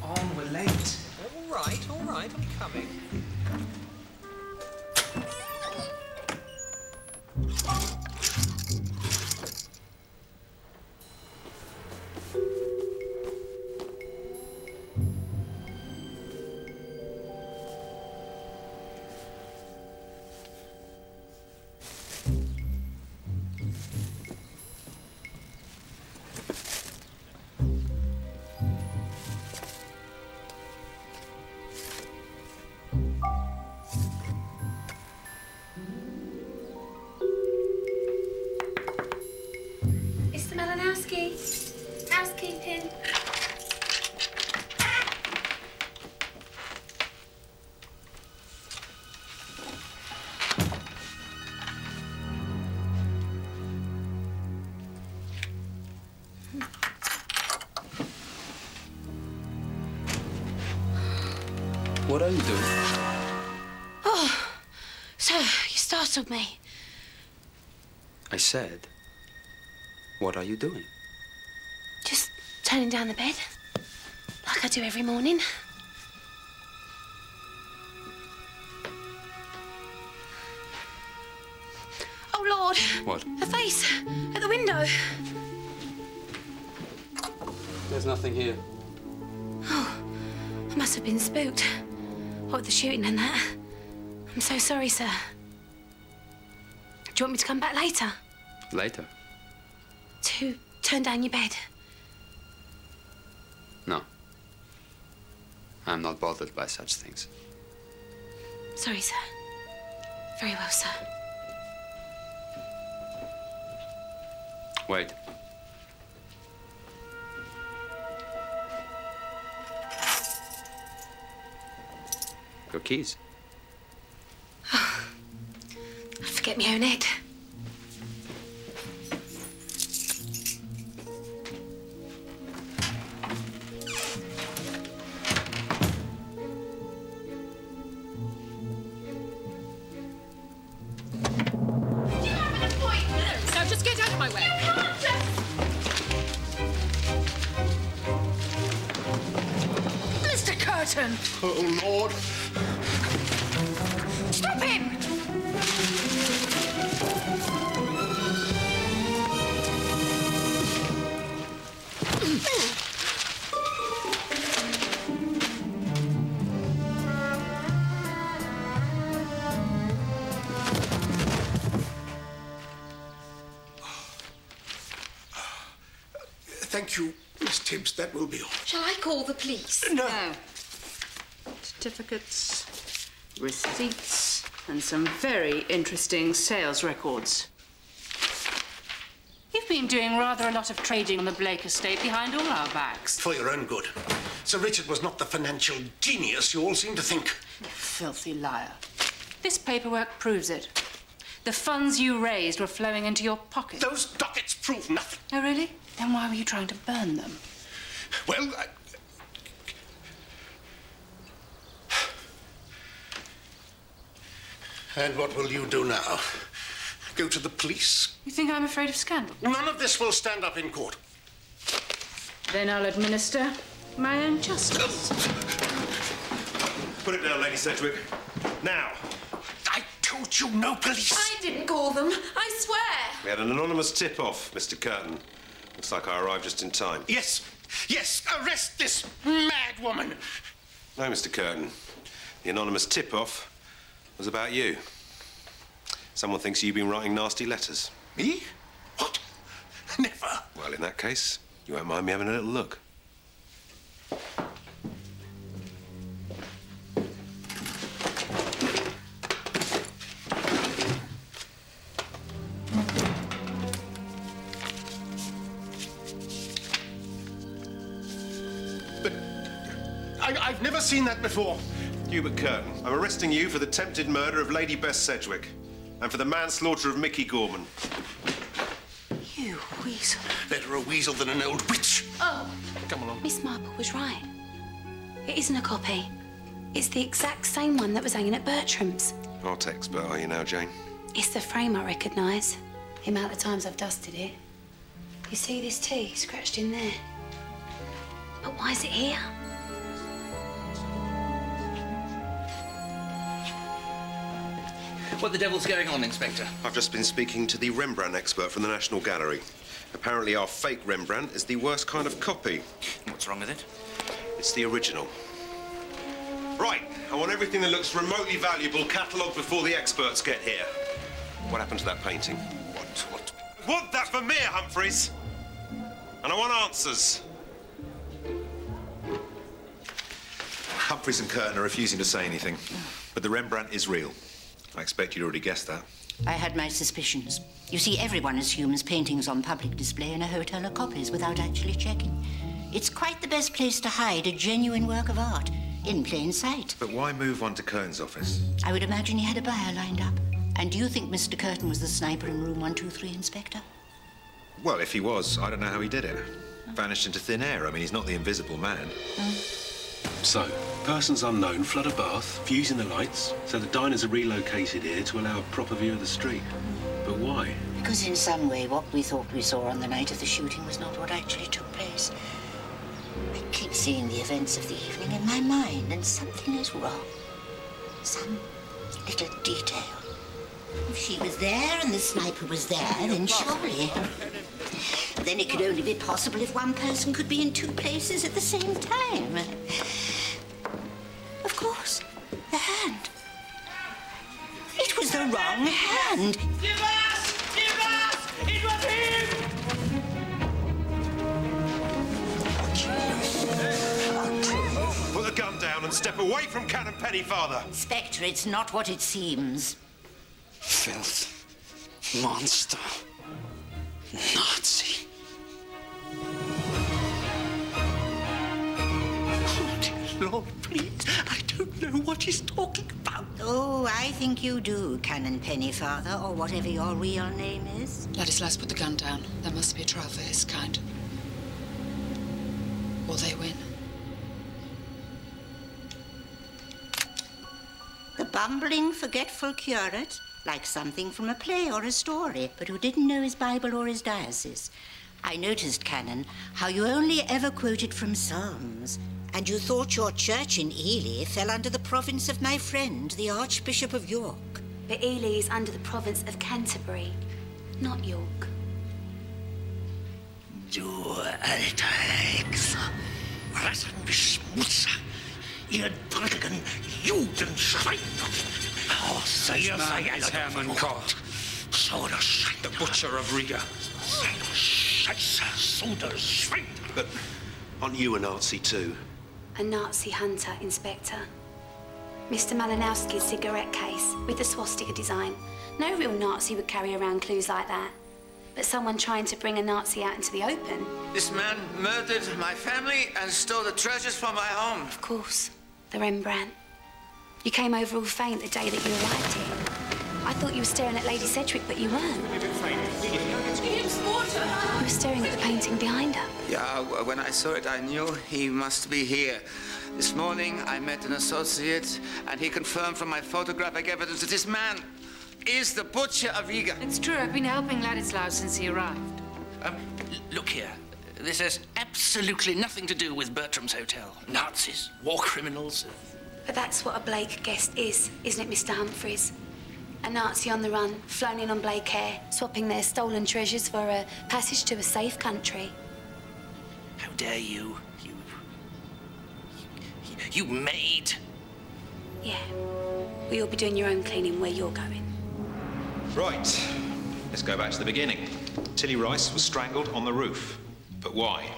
S9: On, we're late. All right, I'm coming.
S12: Housekeeping.
S8: What are you doing?
S12: Oh, sir, you startled me.
S8: I said, what are you doing?
S12: Just turning down the bed, like I do every morning. Oh, Lord.
S8: What?
S12: A face at the window.
S8: There's nothing here.
S12: Oh, I must have been spooked. What with the shooting and that. I'm so sorry, sir. Do you want me to come back later?
S8: Later?
S12: To turn down your bed?
S8: No. I'm not bothered by such things.
S12: Sorry, sir. Very well, sir.
S8: Wait. Your keys.
S12: Oh, I forget my own head.
S20: No, just get out of my way.
S12: Mr. Curtin!
S18: Oh, Lord.
S12: Stop him!
S18: Thank you, Miss Tibbs. That will be all.
S12: Shall I call the police?
S18: No.
S16: Certificates, receipts, And some very interesting sales records. You've been doing rather a lot of trading on the Blake estate behind all our backs.
S18: For your own good. Sir Richard was not the financial genius you all seem to think.
S16: You filthy liar. This paperwork proves it. The funds you raised were flowing into your pocket.
S18: Those dockets prove nothing.
S16: Oh, really? Then why were you trying to burn them?
S18: Well, And what will you do now? Go to the police?
S16: You think I'm afraid of scandal?
S18: None of this will stand up in court.
S16: Then I'll administer my own justice.
S14: Put it down, Lady Sedgwick. Now.
S18: I told you no police.
S13: I didn't call them, I swear.
S14: We had an anonymous tip-off, Mr. Curtin. Looks like I arrived just in time.
S18: Yes, yes, arrest this mad woman.
S14: No, Mr. Curtin. The anonymous tip-off was about you. Someone thinks you've been writing nasty letters.
S18: Me? What? Never.
S14: Well, in that case, you won't mind me having a little look.
S18: But I've never seen that before.
S14: Hubert Curtin, I'm arresting you for the attempted murder of Lady Bess Sedgwick and for the manslaughter of Mickey Gorman.
S12: You weasel.
S18: Better a weasel than an old witch.
S12: Oh.
S18: Come along.
S12: Miss Marple was right. It isn't a copy. It's the exact same one that was hanging at Bertram's.
S14: Art expert, are you now, Jane?
S12: It's the frame I recognise. The amount of times I've dusted it. You see this T scratched in there? But why is it here?
S4: What the devil's going on, Inspector?
S14: I've just been speaking to the Rembrandt expert from the National Gallery. Apparently our fake Rembrandt is the worst kind of copy.
S4: What's wrong with it?
S14: It's the original. Right, I want everything that looks remotely valuable catalogued before the experts get here. What happened to that painting? What? I want that Vermeer, Humphreys! And I want answers. Humphreys and Curtin are refusing to say anything, but the Rembrandt is real. I expect you'd already guessed that.
S5: I had my suspicions. You see, everyone assumes paintings on public display in a hotel are copies without actually checking. It's quite the best place to hide a genuine work of art, in plain sight.
S14: But why move one to Curtin's office?
S5: I would imagine he had a buyer lined up. And do you think Mr. Curtin was the sniper in room 123, Inspector?
S14: Well, if he was, I don't know how he did it. Vanished into thin air. I mean, he's not the invisible man.
S19: So, persons unknown flood a bath, fusing the lights, so the diners are relocated here to allow a proper view of the street. But why?
S5: Because in some way, what we thought we saw on the night of the shooting was not what actually took place. I keep seeing the events of the evening in my mind, and something is wrong. Some little detail. If she was there and the sniper was there, then surely... Then it could only be possible if one person could be in two places at the same time. Of course, the hand. It was the wrong hand.
S10: Give us! Give us! It was him!
S14: Put the gun down and step away from Canon Pennyfather.
S5: Inspector, it's not what it seems.
S17: Filth. Monster. Nazi.
S1: Lord, please, I don't know what he's talking about.
S5: Oh, I think you do, Canon Pennyfather, or whatever your real name is.
S16: Ladislas, put the gun down. There must be a trial for his kind. Or they win.
S5: The bumbling, forgetful curate, like something from a play or a story, but who didn't know his Bible or his diocese. I noticed, Canon, how you only ever quoted from Psalms, and you thought your church in Ely fell under the province of my friend, the Archbishop of York.
S12: But Ely is under the province of Canterbury, not York.
S1: Du Alltags, Rassenbeschmutzer, ihr dreckigen Judenschweine.
S22: Außer ihr seid Hermann Kort,
S1: So der Schweine.
S22: the butcher of Riga.
S1: Scheiße, so der Schweine.
S14: But aren't you a Nazi too?
S12: A Nazi hunter, Inspector. Mr. Malinowski's cigarette case with the swastika design. No real Nazi would carry around clues like that. But someone trying to bring a Nazi out into the open.
S17: This man murdered my family and stole the treasures from my home.
S12: Of course, the Rembrandt. You came over all faint the day that you arrived here. I thought you were staring at Lady Sedgwick, but you weren't. You were staring at the painting behind her.
S17: Yeah, when I saw it, I knew he must be here. This morning, I met an associate, and he confirmed from my photographic evidence that this man is the butcher of Riga.
S6: It's true. I've been helping Ladislav since he arrived.
S4: Look here. This has absolutely nothing to do with Bertram's hotel. Nazis, war criminals.
S12: But that's what a Blake guest is, isn't it, Mr. Humphreys? A Nazi on the run, flown in on Blake Air, swapping their stolen treasures for a passage to a safe country.
S4: How dare you? You maid.
S12: Yeah. Well, you'll be doing your own cleaning where you're going.
S14: Right. Let's go back to the beginning. Tilly Rice was strangled on the roof. But why?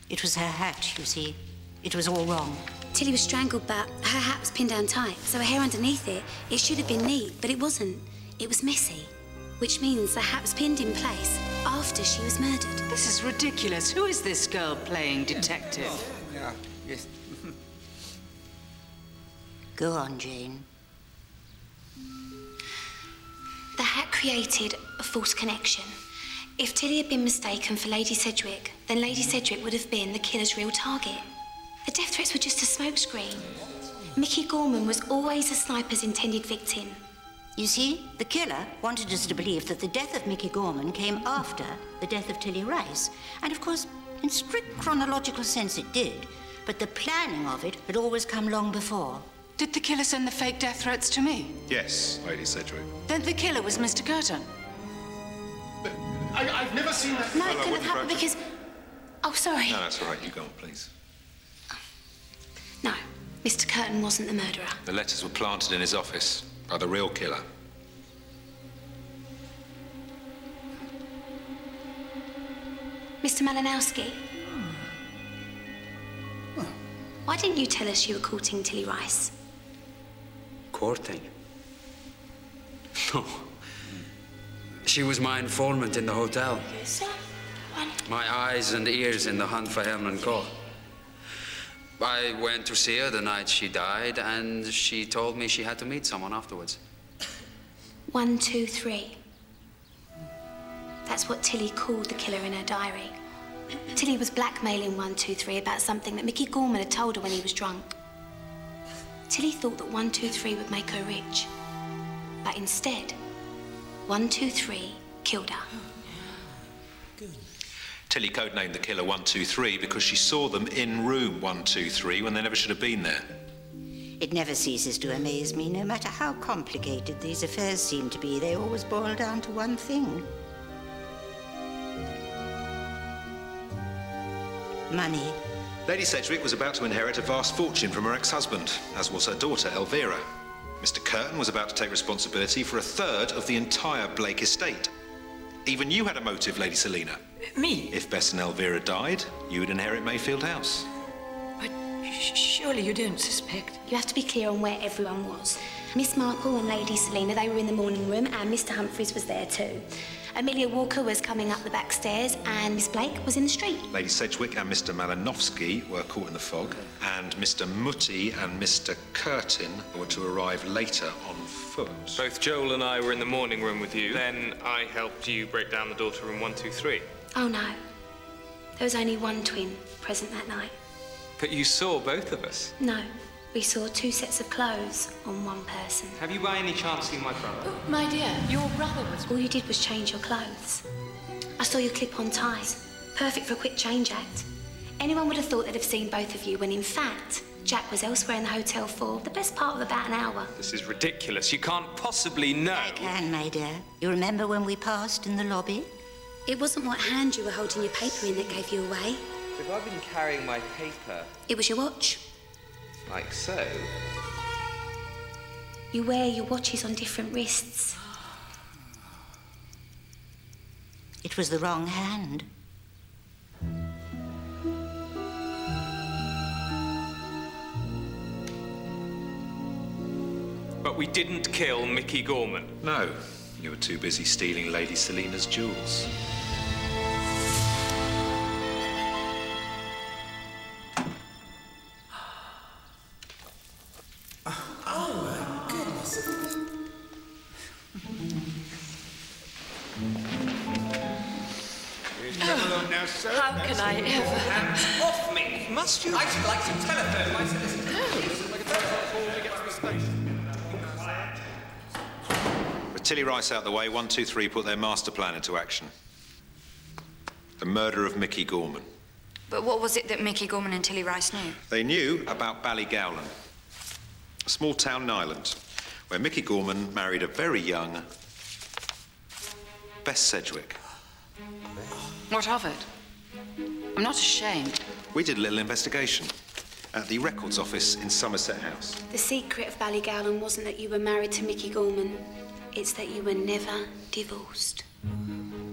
S5: It was her hat, you see. It was all wrong.
S12: Tilly was strangled, but her hat was pinned down tight, so her hair underneath it should have been neat, but it wasn't. It was messy, which means the hat was pinned in place after she was murdered.
S6: This is ridiculous. Who is this girl playing detective?
S17: Yeah, yes.
S5: Go on, Jane.
S12: The hat created a false connection. If Tilly had been mistaken for Lady Sedgwick, then Lady Sedgwick would have been the killer's real target. The death threats were just a smokescreen. Mickey Gorman was always a sniper's intended victim.
S5: You see, the killer wanted us to believe that the death of Mickey Gorman came after the death of Tilly Rice. And of course, in strict chronological sense it did. But the planning of it had always come long before.
S6: Did the killer send the fake death threats to me?
S14: Yes, Lady Sedgwick.
S6: Then the killer was Mr. Curtin.
S18: I've never seen that.
S12: No, it couldn't have happened because... Oh, sorry.
S14: No, that's all right. You go on, please.
S12: No, Mr. Curtin wasn't the murderer.
S14: The letters were planted in his office by the real killer.
S12: Mr. Malinowski. Why didn't you tell us you were courting Tilly Rice?
S22: Courting? No. She was my informant in the hotel. My eyes and ears in the hunt for Herman Koch. I went to see her the night she died, and she told me she had to meet someone afterwards.
S12: 1, 2, 3. That's what Tilly called the killer in her diary. Tilly was blackmailing 1, 2, 3 about something that Mickey Gorman had told her when he was drunk. Tilly thought that 1, 2, 3 would make her rich. But instead, 1, 2, 3 killed her.
S14: Tilly codenamed the killer 123 because she saw them in room 123 when they never should have been there.
S5: It never ceases to amaze me, no matter how complicated these affairs seem to be, they always boil down to one thing. Money.
S14: Lady Sedgwick was about to inherit a vast fortune from her ex-husband, as was her daughter, Elvira. Mr. Curtin was about to take responsibility for 1/3 of the entire Blake estate. Even you had a motive, Lady Selina.
S2: Me?
S14: If Bess and Elvira died, you would inherit Mayfield House.
S2: But surely you don't suspect.
S12: You have to be clear on where everyone was. Miss Marple and Lady Selina, they were in the morning room, and Mr. Humphreys was there too. Amelia Walker was coming up the back stairs, and Miss Blake was in the street.
S14: Lady Sedgwick and Mr. Malinowski were caught in the fog, and Mr. Mutti and Mr. Curtin were to arrive later on foot.
S11: Both Joel and I were in the morning room with you. Then I helped you break down the door to room 123.
S12: Oh no. There was only one twin present that night.
S11: But you saw both of us.
S12: No. We saw 2 sets of clothes on one person.
S11: Have you by any chance seen my brother?
S2: Oh, my dear, your brother was...
S12: All you did was change your clothes. I saw your clip-on ties. Perfect for a quick change act. Anyone would have thought they'd have seen both of you when, in fact, Jack was elsewhere in the hotel for the best part of about an hour.
S11: This is ridiculous. You can't possibly know.
S5: I can, my dear. You remember when we passed in the lobby?
S12: It wasn't what hand you were holding your paper in that gave you away.
S9: If I've been carrying my paper...
S12: It was your watch.
S9: Like so?
S12: You wear your watches on different wrists.
S5: It was the wrong hand.
S11: But we didn't kill Mickey Gorman.
S14: No, you were too busy stealing Lady Selina's jewels.
S2: How can I ever?
S9: Hands off me! Must you? I should like to telephone my solicitor.
S14: With Tilly Rice out the way, 1, 2, 3 put their master plan into action. The murder of Mickey Gorman.
S7: But what was it that Mickey Gorman and Tilly Rice knew?
S14: They knew about Ballygowlan, a small town in Ireland, where Mickey Gorman married a very young Bess Sedgwick.
S6: What of it? I'm not ashamed.
S14: We did a little investigation at the records office in Somerset House.
S12: The secret of Ballygowlan wasn't that you were married to Mickey Gorman. It's that you were never divorced.
S6: Damn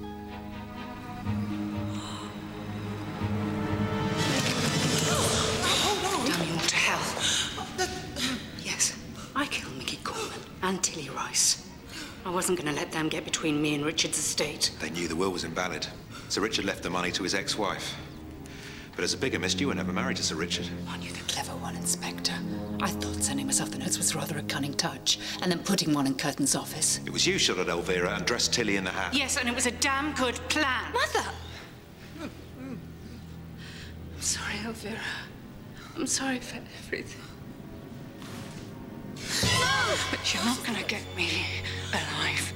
S6: you all to hell. Yes, I killed Mickey Gorman and Tilly Rice. I wasn't going to let them get between me and Richard's estate.
S14: They knew the will was invalid. Sir Richard left the money to his ex-wife. But as a bigamist, you were never married to Sir Richard.
S6: Aren't you the clever one, Inspector? I thought sending myself the notes was rather a cunning touch, and then putting one in Curtin's office.
S14: It was you shot at Elvira and dressed Tilly in the hat.
S6: Yes, and it was a damn good plan.
S7: Mother!
S6: I'm sorry, Elvira. I'm sorry for everything. But you're not going to get me alive.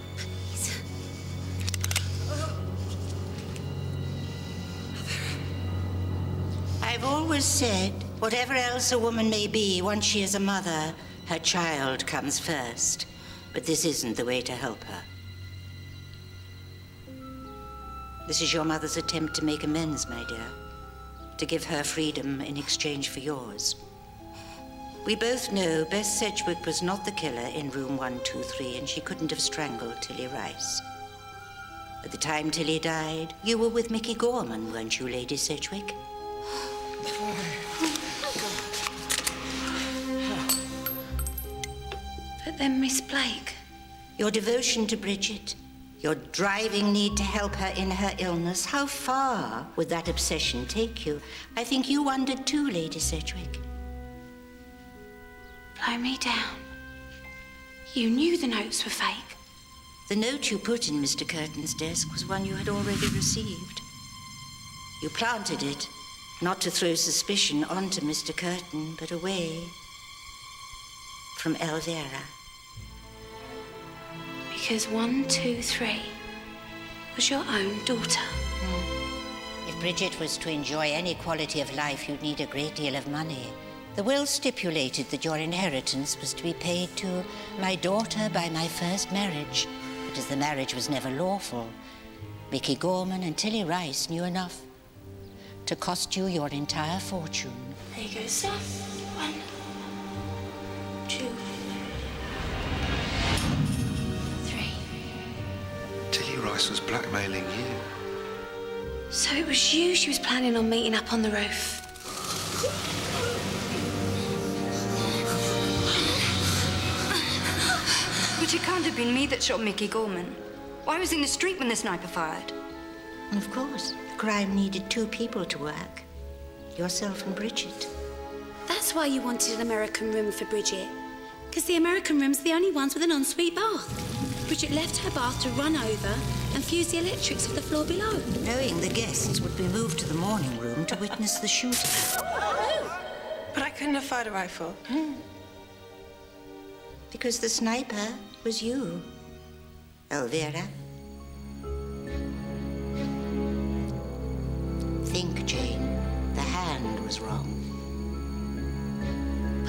S5: I've always said, whatever else a woman may be, once she is a mother, her child comes first. But this isn't the way to help her. This is your mother's attempt to make amends, my dear. To give her freedom in exchange for yours. We both know Bess Sedgwick was not the killer in room 123, and she couldn't have strangled Tilly Rice. At the time Tilly died, you were with Mickey Gorman, weren't you, Lady Sedgwick?
S12: But then Miss Blake.
S5: Your devotion to Bridget, your driving need to help her in her illness, how far would that obsession take you? I think you wondered too, Lady Sedgwick.
S12: Blow me down. You knew the notes were fake.
S5: The note you put in Mr. Curtin's desk was one you had already received. You planted it, not to throw suspicion onto Mr. Curtin, but away from Elvira.
S12: Because 1, 2, 3 was your own daughter.
S5: If Bridget was to enjoy any quality of life, you'd need a great deal of money. The will stipulated that your inheritance was to be paid to my daughter by my first marriage. But as the marriage was never lawful, Mickey Gorman and Tilly Rice knew enough to cost you your entire fortune.
S12: There you go, sir. 1, 2, 3.
S14: Tilly Rice was blackmailing you.
S12: So it was you she was planning on meeting up on the roof.
S7: But it can't have been me that shot Mickey Gorman. I was in the street when the sniper fired.
S5: Of course, the crime needed 2 people to work. Yourself and Bridget.
S12: That's why you wanted an American room for Bridget. Because the American room's the only ones with an ensuite bath. Bridget left her bath to run over and fuse the electrics of the floor below.
S5: Knowing the guests would be moved to the morning room to witness the shooting.
S15: But I couldn't have fired a rifle.
S5: Because the sniper was you, Elvira. Think, Jane. The hand was wrong.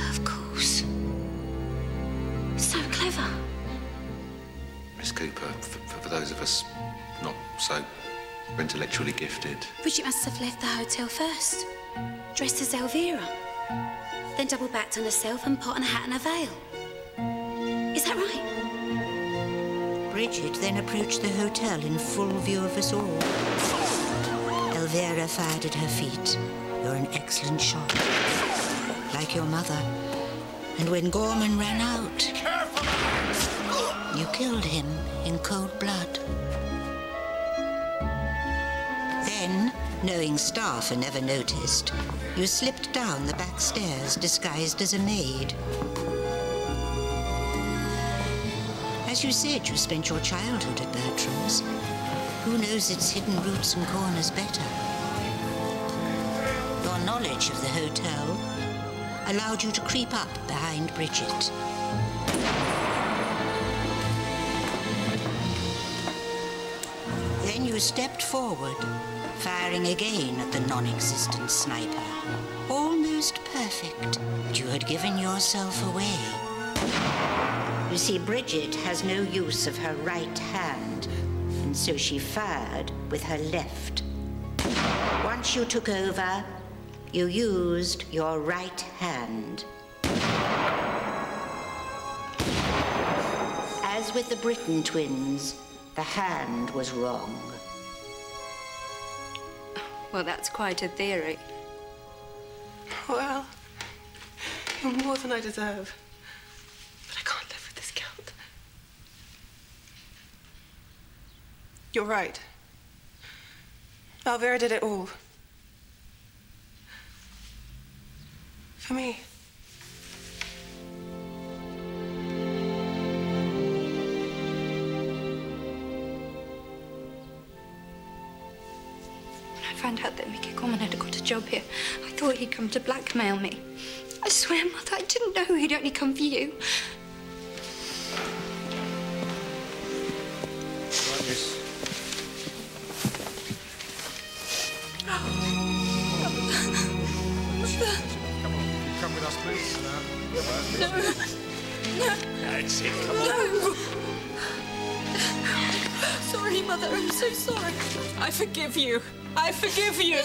S12: Of course. So clever.
S14: Miss Cooper, for those of us not so intellectually gifted.
S12: Bridget must have left the hotel first, dressed as Elvira, then double backed on herself and put on a hat and a veil. Is that right?
S5: Bridget then approached the hotel in full view of us all. Elvira fired at her feet. You're an excellent shot, like your mother. And when Gorman ran out... You killed him in cold blood. Then, knowing staff are never noticed, you slipped down the back stairs disguised as a maid. As you said, you spent your childhood at Bertram's. Who knows its hidden roots and corners better? Your knowledge of the hotel allowed you to creep up behind Bridget. Then you stepped forward, firing again at the non-existent sniper. Almost perfect, but you had given yourself away. You see, Bridget has no use of her right hand, and so she fired with her left. Once you took over, you used your right hand. As with the Britton twins, the hand was wrong.
S6: Well, that's quite a theory.
S15: Well, you're more than I deserve. But I can't live with this guilt. You're right. Alvera did it all. For me.
S6: When I found out that Mickey Gorman had got a job here, I thought he'd come to blackmail me. I swear, Mother, I didn't know he'd only come for you.
S14: Right, miss. Come with us, please.
S6: No.
S14: That's it. Come
S6: No. Sorry, Mother. I'm so sorry.
S16: I forgive you. I forgive you.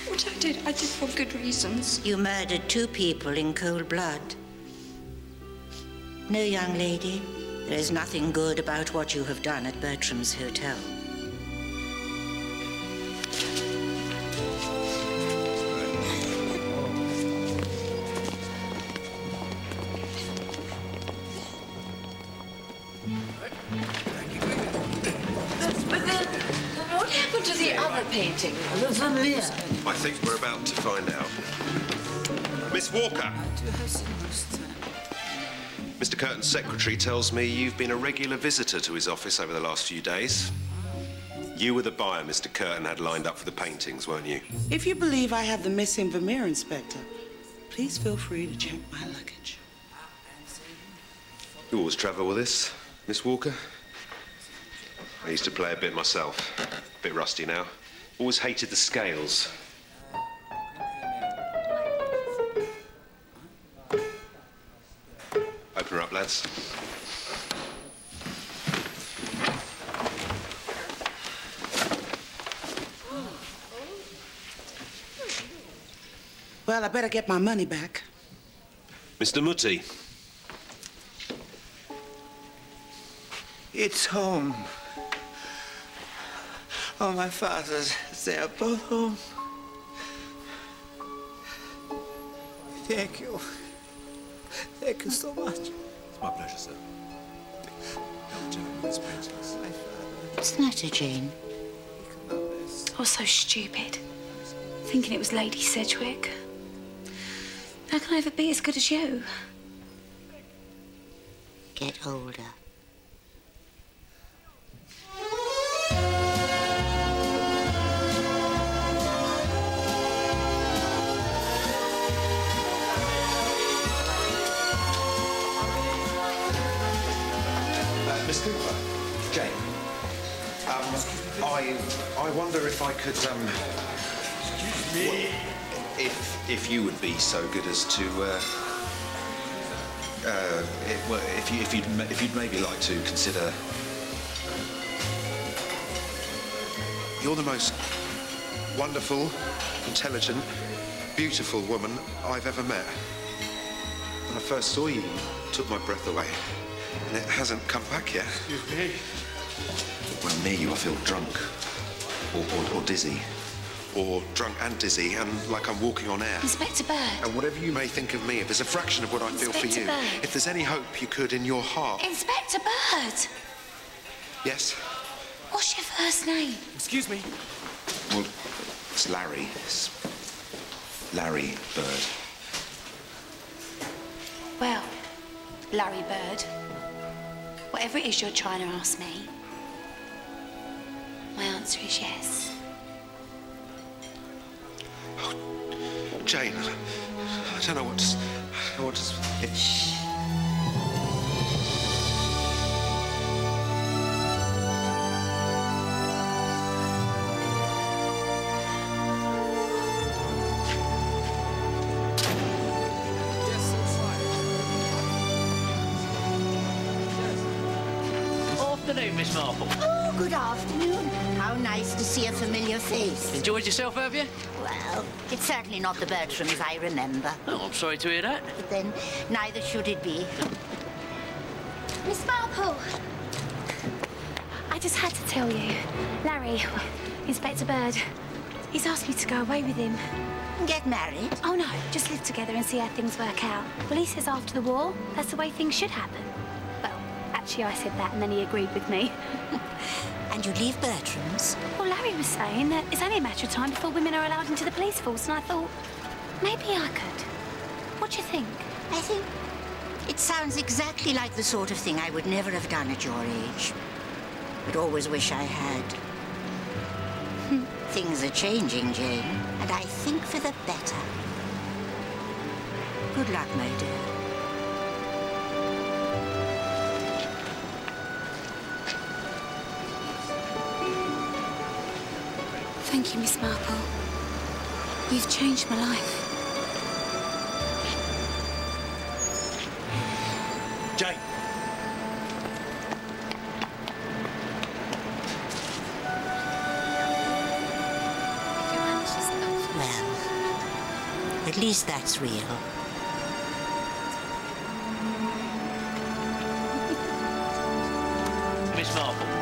S6: What I did for good reasons.
S5: You murdered 2 people in cold blood. No, young lady, there is nothing good about what you have done at Bertram's hotel.
S2: But then, what happened to the other painting? The Vermeer?
S19: I think we're about to find out. Miss Walker! Mr. Curtin's secretary tells me you've been a regular visitor to his office over the last few days. You were the buyer Mr. Curtin had lined up for the paintings, weren't you?
S10: If you believe I have the missing Vermeer, Inspector, please feel free to check my luggage.
S19: You always travel with this, Miss Walker? I used to play a bit myself. A bit rusty now. Always hated the scales. Open her up, lads.
S10: Well, I better get my money back.
S19: Mr. Mutti.
S17: It's home. Oh, my fathers, they are both home. Thank you. Thank you so much.
S14: It's my pleasure, sir. Help Jane with his paintings.
S5: What's the matter, Jane?
S6: I was so stupid, thinking it was Lady Sedgwick. How can I ever be as good as you?
S5: Get older.
S14: Miss Cooper, Jane. I wonder if I could
S18: Excuse me.
S14: if you would be so good as to if you'd maybe like to consider.
S19: You're the most wonderful, intelligent, beautiful woman I've ever met. When I first saw you, you took my breath away. And it hasn't come back yet.
S18: Excuse me.
S14: When near you, I feel drunk or dizzy.
S19: or drunk and dizzy and like I'm walking on air.
S12: Inspector Bird.
S19: And whatever you may think of me, if there's a fraction of what I feel for you,
S12: Bird.
S19: if there's any hope you could in your heart.
S12: Inspector Bird!
S19: Yes?
S12: What's your first name?
S19: Excuse me? Well, it's Larry. It's Larry Bird.
S12: Well, Larry Bird, whatever it is you're trying to ask me, my answer is yes.
S19: Jane, I don't know what to...
S12: Shh.
S3: Afternoon, Miss Marple.
S5: Oh, good afternoon. How nice to see a familiar face.
S3: Enjoyed yourself, have you?
S5: Well, it's certainly not the Bertrams I remember.
S3: Oh, I'm sorry to hear that.
S5: But then, neither should it be.
S13: Miss Marple. I just had to tell you. Larry, Inspector Bird, he's asked me to go away with him.
S5: Get married?
S13: Oh, no, just live together and see how things work out. Well, he says after the war, that's the way things should happen. Well, actually, I said that and then he agreed with me.
S5: And you'd leave Bertram's?
S13: Well, Larry was saying that it's only a matter of time before women are allowed into the police force, and I thought, maybe I could. What do you think?
S5: I think it sounds exactly like the sort of thing I would never have done at your age. But always wish I had. Things are changing, Jane, and I think for the better. Good luck, my dear.
S12: Thank you, Miss Marple. You've changed my life.
S3: Jane.
S5: Well, at least that's real.
S3: Miss Marple.